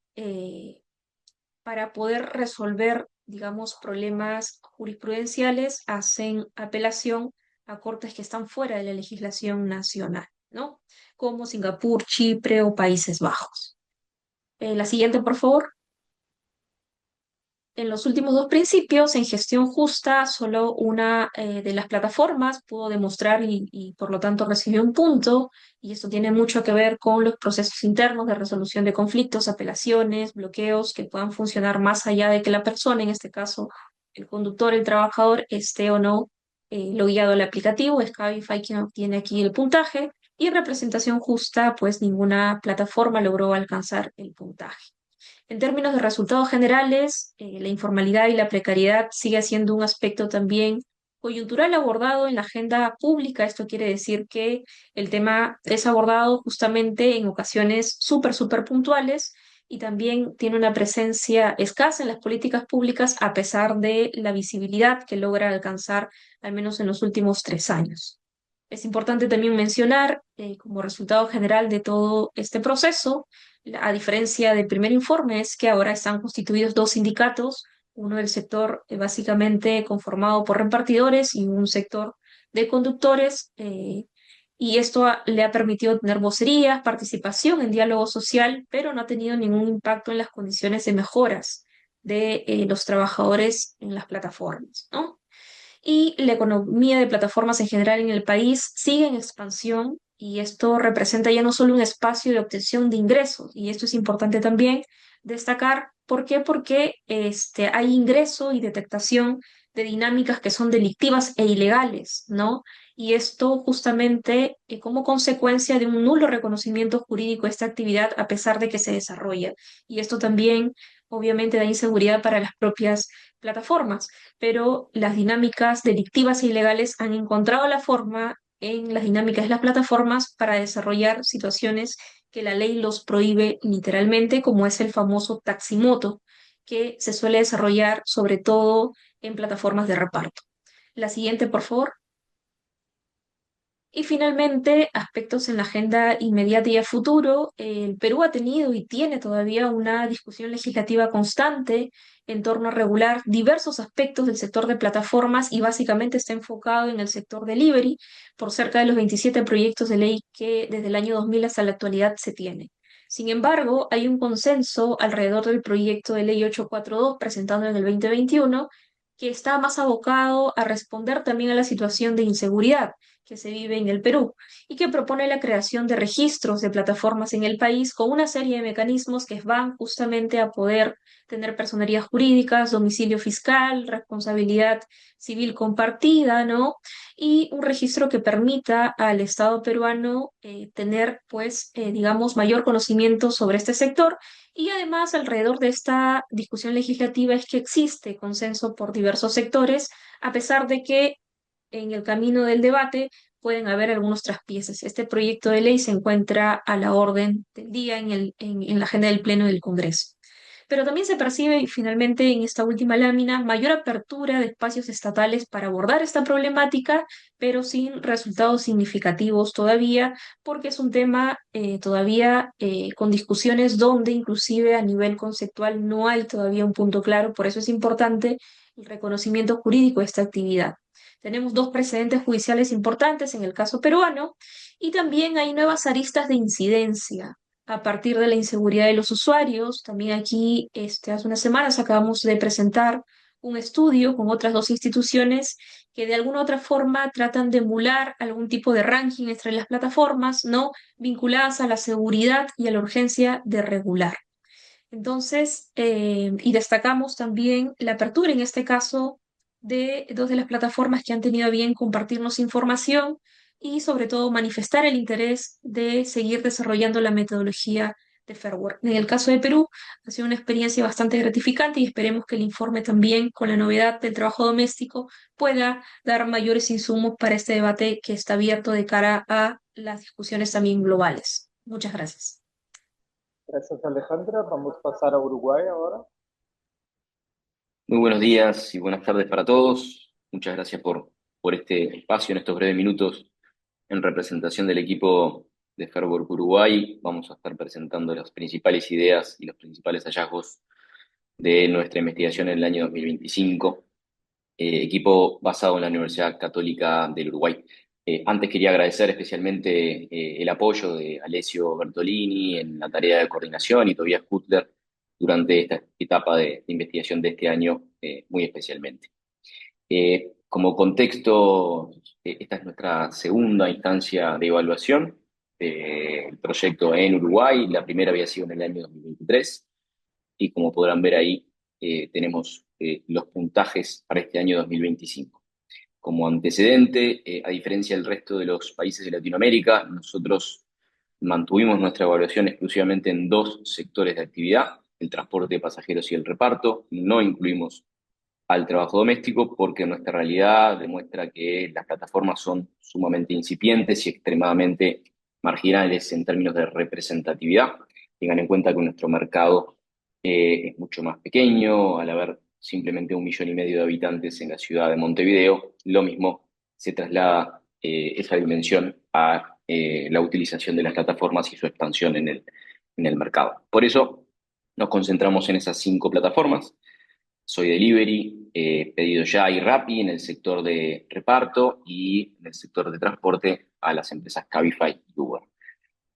para poder resolver, digamos, problemas jurisprudenciales, hacen apelación a cortes que están fuera de la legislación nacional, ¿no? Como Singapur, Chipre o Países Bajos. La siguiente, por favor. En los últimos dos principios, en gestión justa, solo una de las plataformas pudo demostrar y por lo tanto recibió un punto, y esto tiene mucho que ver con los procesos internos de resolución de conflictos, apelaciones, bloqueos que puedan funcionar más allá de que la persona, en este caso el conductor, el trabajador, esté o no logueado al aplicativo. Es Cabify quien obtiene aquí el puntaje, y representación justa, pues ninguna plataforma logró alcanzar el puntaje. En términos de resultados generales, la informalidad y la precariedad sigue siendo un aspecto también coyuntural abordado en la agenda pública. Esto quiere decir que el tema es abordado justamente en ocasiones súper puntuales, y también tiene una presencia escasa en las políticas públicas a pesar de la visibilidad que logra alcanzar al menos en los últimos 3 años. Es importante también mencionar, como resultado general de todo este proceso, a diferencia del primer informe, es que ahora están constituidos dos sindicatos, uno del sector básicamente conformado por repartidores y un sector de conductores, y esto le ha permitido tener vocerías, participación en diálogo social, pero no ha tenido ningún impacto en las condiciones de mejoras de los trabajadores en las plataformas, ¿no? Y la economía de plataformas en general en el país sigue en expansión, y esto representa ya no solo un espacio de obtención de ingresos, y esto es importante también destacar. ¿Por qué? Porque hay ingreso y detectación de dinámicas que son delictivas e ilegales, ¿no? Y esto justamente como consecuencia de un nulo reconocimiento jurídico de esta actividad a pesar de que se desarrolla. Y esto también obviamente da inseguridad para las propias plataformas, pero las dinámicas delictivas e ilegales han encontrado la forma en las dinámicas de las plataformas para desarrollar situaciones que la ley los prohíbe literalmente, como es el famoso taximoto, que se suele desarrollar sobre todo en plataformas de reparto. La siguiente, por favor. Y finalmente, aspectos en la agenda inmediata y a futuro. El Perú ha tenido y tiene todavía una discusión legislativa constante en torno a regular diversos aspectos del sector de plataformas, y básicamente está enfocado en el sector delivery por cerca de los 27 proyectos de ley que desde el año 2000 hasta la actualidad se tiene. Sin embargo, hay un consenso alrededor del proyecto de ley 842 presentado en el 2021, que está más abocado a responder también a la situación de inseguridad que se vive en el Perú, y que propone la creación de registros de plataformas en el país con una serie de mecanismos que van justamente a poder tener personerías jurídicas, domicilio fiscal, responsabilidad civil compartida, ¿no? Y un registro que permita al Estado peruano tener, pues, digamos, mayor conocimiento sobre este sector. Y además, alrededor de esta discusión legislativa es que existe consenso por diversos sectores, a pesar de que en el camino del debate pueden haber algunos traspiés. Este proyecto de ley se encuentra a la orden del día en la agenda del Pleno del Congreso. Pero también se percibe, finalmente, en esta última lámina, mayor apertura de espacios estatales para abordar esta problemática, pero sin resultados significativos todavía, porque es un tema todavía con discusiones donde inclusive a nivel conceptual no hay todavía un punto claro. Por eso es importante el reconocimiento jurídico de esta actividad. Tenemos dos precedentes judiciales importantes en el caso peruano, y también hay nuevas aristas de incidencia a partir de la inseguridad de los usuarios. También aquí, hace unas semanas acabamos de presentar un estudio con otras dos instituciones que de alguna u otra forma tratan de emular algún tipo de ranking entre las plataformas, ¿no? Vinculadas a la seguridad y a la urgencia de regular. Entonces, y destacamos también la apertura, en este caso, de dos de las plataformas que han tenido a bien compartirnos información y sobre todo manifestar el interés de seguir desarrollando la metodología de Fair Work. En el caso de Perú, ha sido una experiencia bastante gratificante, y esperemos que el informe también, con la novedad del trabajo doméstico, pueda dar mayores insumos para este debate que está abierto de cara a las discusiones también globales. Muchas gracias. Gracias, Alejandra. Vamos a pasar a Uruguay ahora. Muy buenos días y buenas tardes para todos. Muchas gracias por este espacio en estos breves minutos. En representación del equipo de Fair Work Uruguay, vamos a estar presentando las principales ideas y los principales hallazgos de nuestra investigación en el año 2025. Equipo basado en la Universidad Católica del Uruguay. Antes quería agradecer especialmente el apoyo de Alessio Bertolini en la tarea de coordinación y Tobias Kutler durante esta etapa de investigación de este año, muy especialmente. Como contexto, esta es nuestra segunda instancia de evaluación del proyecto en Uruguay. La primera había sido en el año 2023 y como podrán ver ahí, tenemos los puntajes para este año 2025. Como antecedente, a diferencia del resto de los países de Latinoamérica, nosotros mantuvimos nuestra evaluación exclusivamente en dos sectores de actividad, el transporte de pasajeros y el reparto. No incluimos al trabajo doméstico porque nuestra realidad demuestra que las plataformas son sumamente incipientes y extremadamente marginales en términos de representatividad. Tengan en cuenta que nuestro mercado es mucho más pequeño, al haber simplemente 1,5 millones de habitantes en la ciudad de Montevideo. Lo mismo se traslada esa dimensión a la utilización de las plataformas y su expansión en el mercado. Por eso nos concentramos en esas 5 plataformas. Soy Delivery, Pedido Ya y Rappi en el sector de reparto y en el sector de transporte a las empresas Cabify y Uber.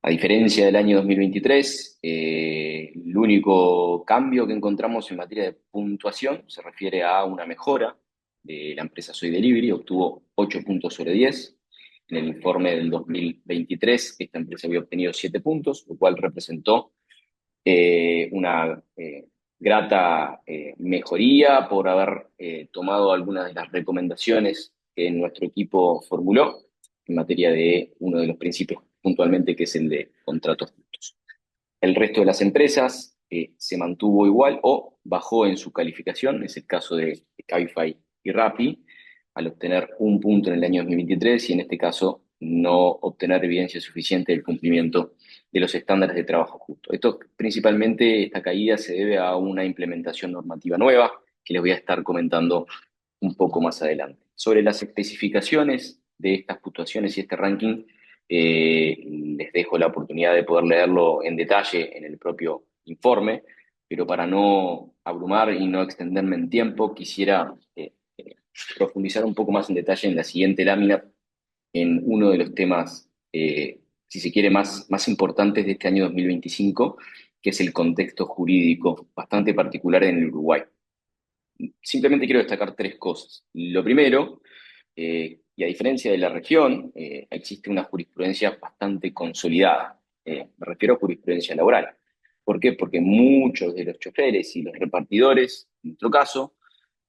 A diferencia del año 2023, el único cambio que encontramos en materia de puntuación se refiere a una mejora de la empresa Soy Delivery, obtuvo 8 puntos sobre 10. En el informe del 2023, esta empresa había obtenido 7 puntos, lo cual representó una grata mejoría por haber tomado algunas de las recomendaciones que nuestro equipo formuló en materia de uno de los principios puntualmente, que es el de contratos justos. El resto de las empresas se mantuvo igual o bajó en su calificación, es el caso de Cabify y Rappi, al obtener 1 punto en el año 2023 y en este caso no obtener evidencia suficiente del cumplimiento de los estándares de trabajo justo. Esto principalmente, esta caída se debe a una implementación normativa nueva que les voy a estar comentando un poco más adelante. Sobre las especificaciones de estas puntuaciones y este ranking, les dejo la oportunidad de poder leerlo en detalle en el propio informe, pero para no abrumar y no extenderme en tiempo, quisiera profundizar un poco más en detalle en la siguiente lámina en uno de los temas, si se quiere, más importantes de este año 2025, que es el contexto jurídico bastante particular en el Uruguay. Simplemente quiero destacar 3 cosas. Lo primero, y a diferencia de la región, existe una jurisprudencia bastante consolidada. Me refiero a jurisprudencia laboral. ¿Por qué? Porque muchos de los choferes y los repartidores, en nuestro caso,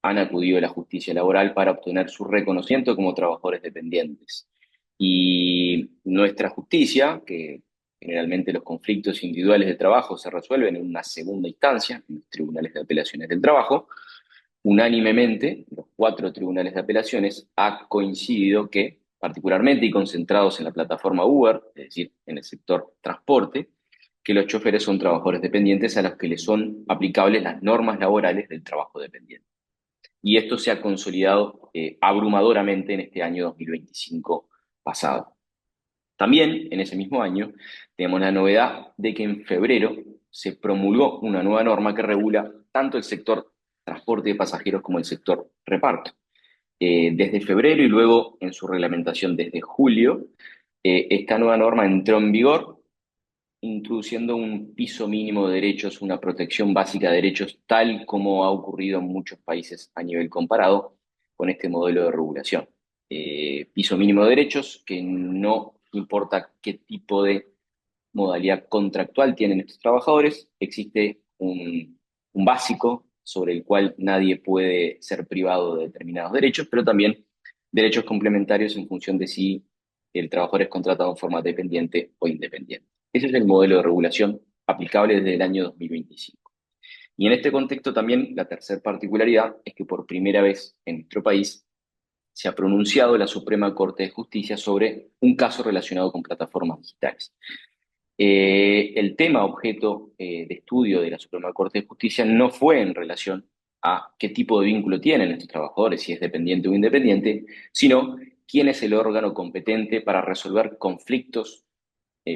han acudido a la justicia laboral para obtener su reconocimiento como trabajadores dependientes. Y nuestra justicia, que generalmente los conflictos individuales de trabajo se resuelven en una segunda instancia, en los tribunales de apelaciones del trabajo, unánimemente, los 4 tribunales de apelaciones ha coincidido que, particularmente y concentrados en la plataforma Uber, es decir, en el sector transporte, que los choferes son trabajadores dependientes a los que les son aplicables las normas laborales del trabajo dependiente. Y esto se ha consolidado abrumadoramente en este año 2025 pasado. También, en ese mismo año, tenemos la novedad de que en febrero se promulgó una nueva norma que regula tanto el sector transporte de pasajeros como el sector reparto. Desde febrero y luego en su reglamentación desde julio, esta nueva norma entró en vigor, introduciendo un piso mínimo de derechos, una protección básica de derechos, tal como ha ocurrido en muchos países a nivel comparado con este modelo de regulación. Piso mínimo de derechos que no importa qué tipo de modalidad contractual tienen estos trabajadores, existe un básico sobre el cual nadie puede ser privado de determinados derechos, pero también derechos complementarios en función de si el trabajador es contratado en forma dependiente o independiente. Ese es el modelo de regulación aplicable desde el año 2025. Y en este contexto también la tercera particularidad es que por primera vez en nuestro país se ha pronunciado la Suprema Corte de Justicia sobre un caso relacionado con plataformas digitales. El tema objeto de estudio de la Suprema Corte de Justicia no fue en relación a qué tipo de vínculo tienen estos trabajadores, si es dependiente o independiente, sino quién es el órgano competente para resolver conflictos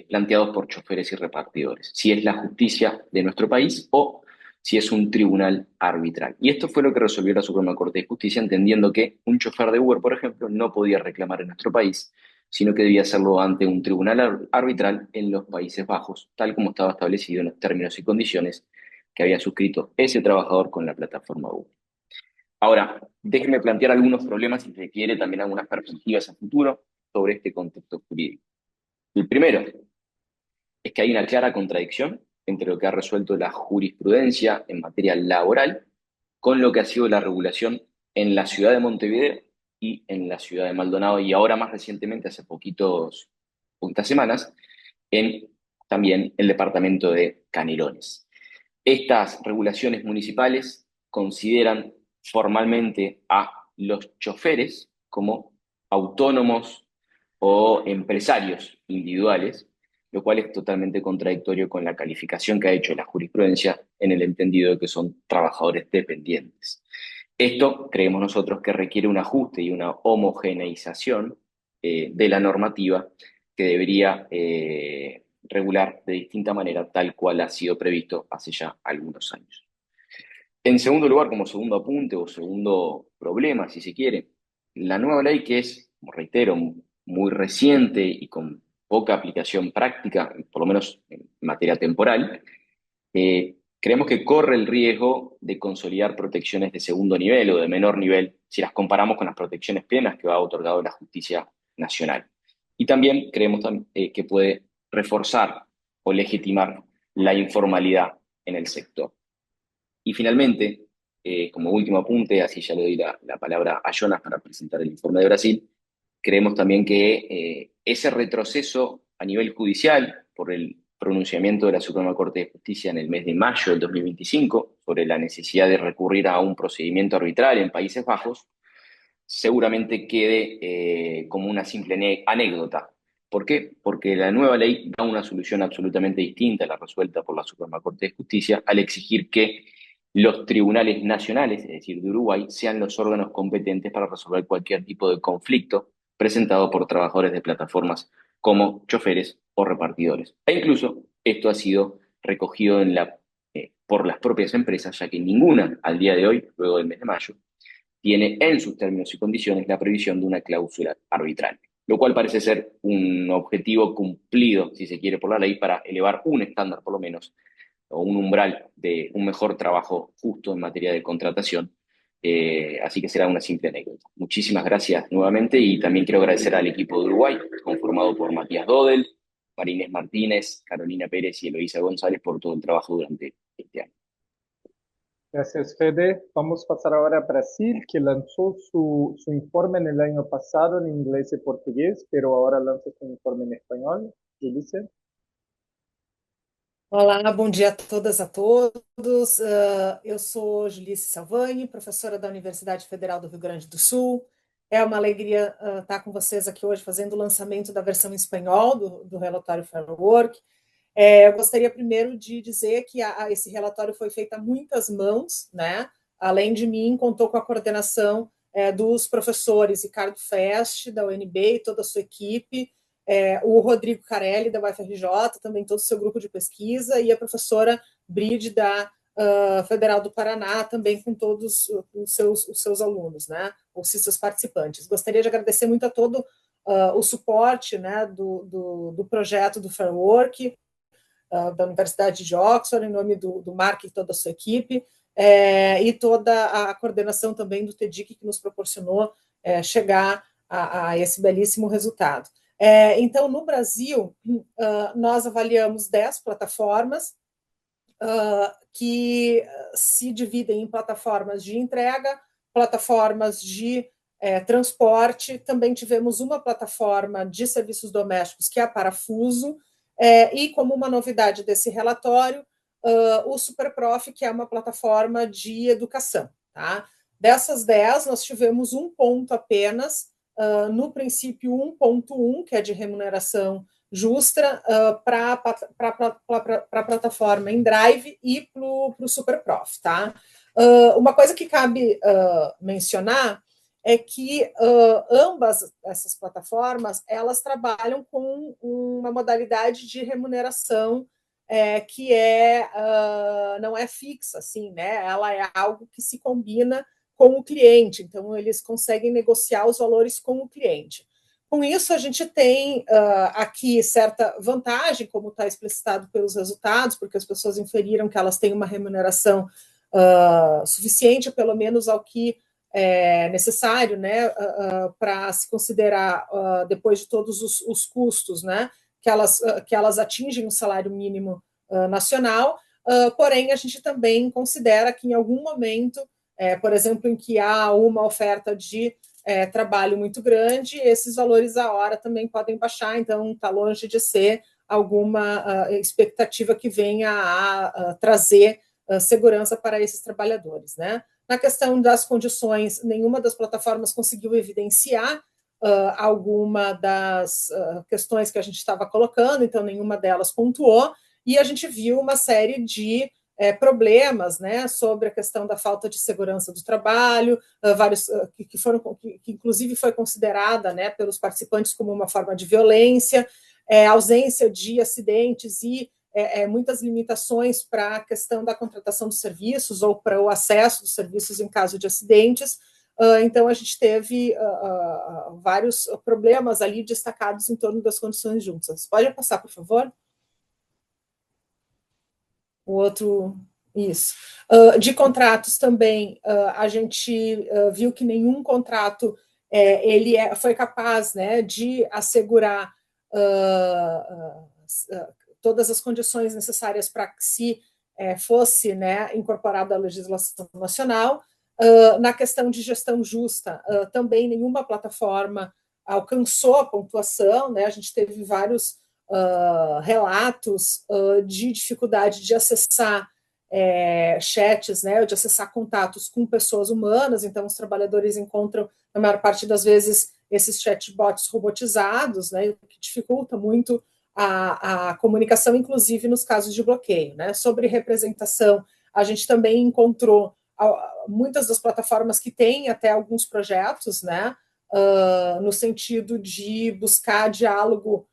planteados por choferes y repartidores, si es la justicia de nuestro país o si es un tribunal arbitral. Y esto fue lo que resolvió la Suprema Corte de Justicia, entendiendo que un chofer de Uber, por ejemplo, no podía reclamar en nuestro país sino que debía hacerlo ante un tribunal arbitral en los Países Bajos, tal como estaba establecido en los términos y condiciones que había suscrito ese trabajador con la plataforma Uber. Ahora, déjenme plantear algunos problemas, si se quiere, también algunas perspectivas a futuro sobre este contexto jurídico. El primero es que hay una clara contradicción entre lo que ha resuelto la jurisprudencia en materia laboral con lo que ha sido la regulación en la ciudad de Montevideo y en la ciudad de Maldonado, y ahora más recientemente, hace poquitas semanas, en también el departamento de Canelones. Estas regulaciones municipales consideran formalmente a los choferes como autónomos o empresarios individuales, lo cual es totalmente contradictorio con la calificación que ha hecho la jurisprudencia en el entendido de que son trabajadores dependientes. Esto creemos nosotros que requiere un ajuste y una homogeneización de la normativa que debería regular de distinta manera, tal cual ha sido previsto hace ya algunos años. En segundo lugar, como segundo apunte o segundo problema, si se quiere, la nueva ley, que es, como reitero, muy reciente y con poca aplicación práctica, por lo menos en materia temporal, creemos que corre el riesgo de consolidar protecciones de segundo nivel o de menor nivel si las comparamos con las protecciones plenas que ha otorgado la justicia nacional. Y también creemos que puede reforzar o legitimar la informalidad en el sector. Y finalmente, como último apunte, así ya le doy la palabra a Jonas para presentar el informe de Brasil, creemos también que ese retroceso a nivel judicial por el pronunciamiento de la Suprema Corte de Justicia en el mes de mayo del 2025 sobre la necesidad de recurrir a un procedimiento arbitral en Países Bajos, seguramente quede como una simple anécdota. ¿Por qué? Porque la nueva ley da una solución absolutamente distinta a la resuelta por la Suprema Corte de Justicia al exigir que los tribunales nacionales, es decir, de Uruguay, sean los órganos competentes para resolver cualquier tipo de conflicto presentado por trabajadores de plataformas como choferes o repartidores. E incluso esto ha sido recogido por las propias empresas, ya que ninguna al día de hoy, luego del mes de mayo, tiene en sus términos y condiciones la previsión de una cláusula arbitral, lo cual parece ser un objetivo cumplido, si se quiere, por la ley para elevar un estándar, por lo menos, o un umbral de un mejor trabajo justo en materia de contratación. Así que será una simple anécdota. Muchísimas gracias nuevamente y también quiero agradecer al equipo de Uruguay, conformado por Matías Dodel, Marínez Martínez, Carolina Pérez y Eloísa González por todo el trabajo durante este año. Gracias, Fede. Vamos a pasar ahora a Brasil, que lanzó su informe en el año pasado en inglés y portugués, pero ahora lanza su informe en español. Elise. Olá, bom dia a todas, a todos. Eu sou Julice Salvani, professora da Universidade Federal do Rio Grande do Sul. É uma alegria estar com vocês aqui hoje fazendo o lançamento da versão em espanhol do relatório Fair Work. Eu gostaria primeiro de dizer que esse relatório foi feito a muitas mãos, né? Além de mim, contou com a coordenação dos professores Ricardo Fest, da UNB, e toda a sua equipe, o Rodrigo Carelli, da UFRJ, também todo o seu grupo de pesquisa, e a professora Bride, da Federal do Paraná, também com todos os seus alunos, né? Ou seus participantes. Gostaria de agradecer muito a todo o suporte, né, do projeto do Fair Work, da Universidade de Oxford, em nome do Mark e toda a sua equipe, e toda a coordenação também do TEDIC, que nos proporcionou chegar a esse belíssimo resultado. Então, no Brasil, nós avaliamos 10 plataformas que se dividem em plataformas de entrega, plataformas de transporte, também tivemos uma plataforma de serviços domésticos, que é a Parafuso, e como uma novidade desse relatório, o Superprof, que é uma plataforma de educação. Tá? Dessas 10, nós tivemos um ponto apenas, no princípio 1.1, que é de remuneração justa, para a plataforma em Drive e para o Superprof. Tá? Uma coisa que cabe mencionar é que ambas essas plataformas, elas trabalham com uma modalidade de remuneração que não é fixa, assim, né? Ela é algo que se combina com o cliente, então eles conseguem negociar os valores com o cliente. Com isso, a gente tem aqui certa vantagem, como está explicitado pelos resultados, porque as pessoas inferiram que elas têm uma remuneração suficiente, pelo menos ao que é necessário, né, para se considerar, depois de todos os custos, né, que elas atingem o salário mínimo nacional. Porém, a gente também considera que em algum momento, por exemplo, em que há uma oferta de trabalho muito grande, esses valores a hora também podem baixar, então está longe de ser alguma expectativa que venha a trazer segurança para esses trabalhadores, né? Na questão das condições, nenhuma das plataformas conseguiu evidenciar alguma das questões que a gente estava colocando, então nenhuma delas pontuou, e a gente viu uma série de problemas, né, sobre a questão da falta de segurança do trabalho, vários que inclusive foi considerada, né, pelos participantes como uma forma de violência, ausência de acidentes e muitas limitações para a questão da contratação dos serviços ou para o acesso dos serviços em caso de acidentes. Então, a gente teve vários problemas ali destacados em torno das condições juntas. Pode passar, por favor? O outro, isso. De contratos também, a gente viu que nenhum contrato foi capaz, né, de assegurar todas as condições necessárias para que se fosse, né, incorporada à legislação nacional. Na questão de gestão justa, também nenhuma plataforma alcançou a pontuação, né? A gente teve vários relatos de dificuldade de acessar chats, né, de acessar contatos com pessoas humanas, então os trabalhadores encontram, na maior parte das vezes, esses chatbots robotizados, né, o que dificulta muito a comunicação, inclusive nos casos de bloqueio, né? Sobre representação, a gente também encontrou muitas das plataformas que têm até alguns projetos, né, no sentido de buscar diálogo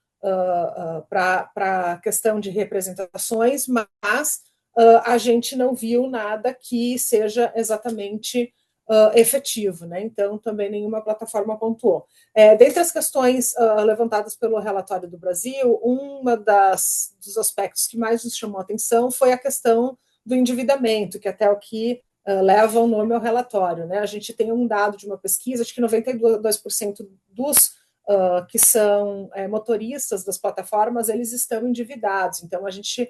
para a questão de representações, mas a gente não viu nada que seja exatamente efetivo, né? Então, também nenhuma plataforma pontuou. Dentre as questões levantadas pelo relatório do Brasil, dos aspectos que mais nos chamou a atenção foi a questão do endividamento, que até o que leva o nome ao relatório, né? A gente tem um dado de uma pesquisa de que 92% dos que são motoristas das plataformas, eles estão endividados. Então, a gente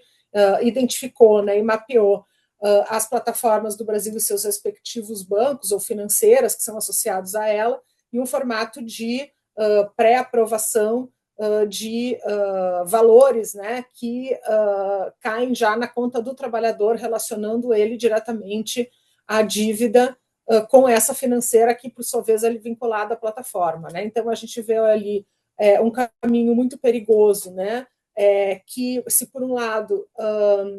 identificou, né, e mapeou as plataformas do Brasil e seus respectivos bancos ou financeiras que são associados a ela, em um formato de pré-aprovação de valores, né, que caem já na conta do trabalhador, relacionando ele diretamente à dívida com essa financeira que, por sua vez, é vinculada à plataforma, né? Então, a gente vê ali um caminho muito perigoso, né, que, se por um lado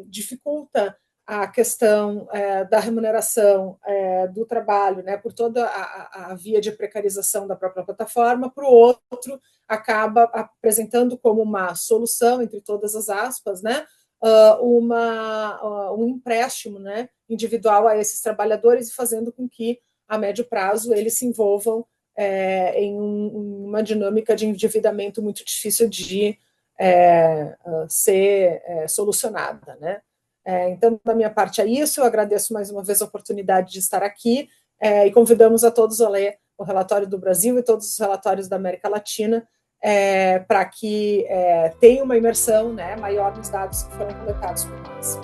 dificulta a questão da remuneração do trabalho, né, por toda a via de precarização da própria plataforma, para o outro acaba apresentando como uma solução, entre todas as aspas, né, um empréstimo, né, individual a esses trabalhadores e fazendo com que, a médio prazo, eles se envolvam em uma dinâmica de endividamento muito difícil de ser solucionada, né? Então, da minha parte é isso, eu agradeço mais uma vez a oportunidade de estar aqui e convidamos a todos a ler o relatório do Brasil e todos os relatórios da América Latina para que tenha uma imersão, né, maior nos dados que foram coletados por nós.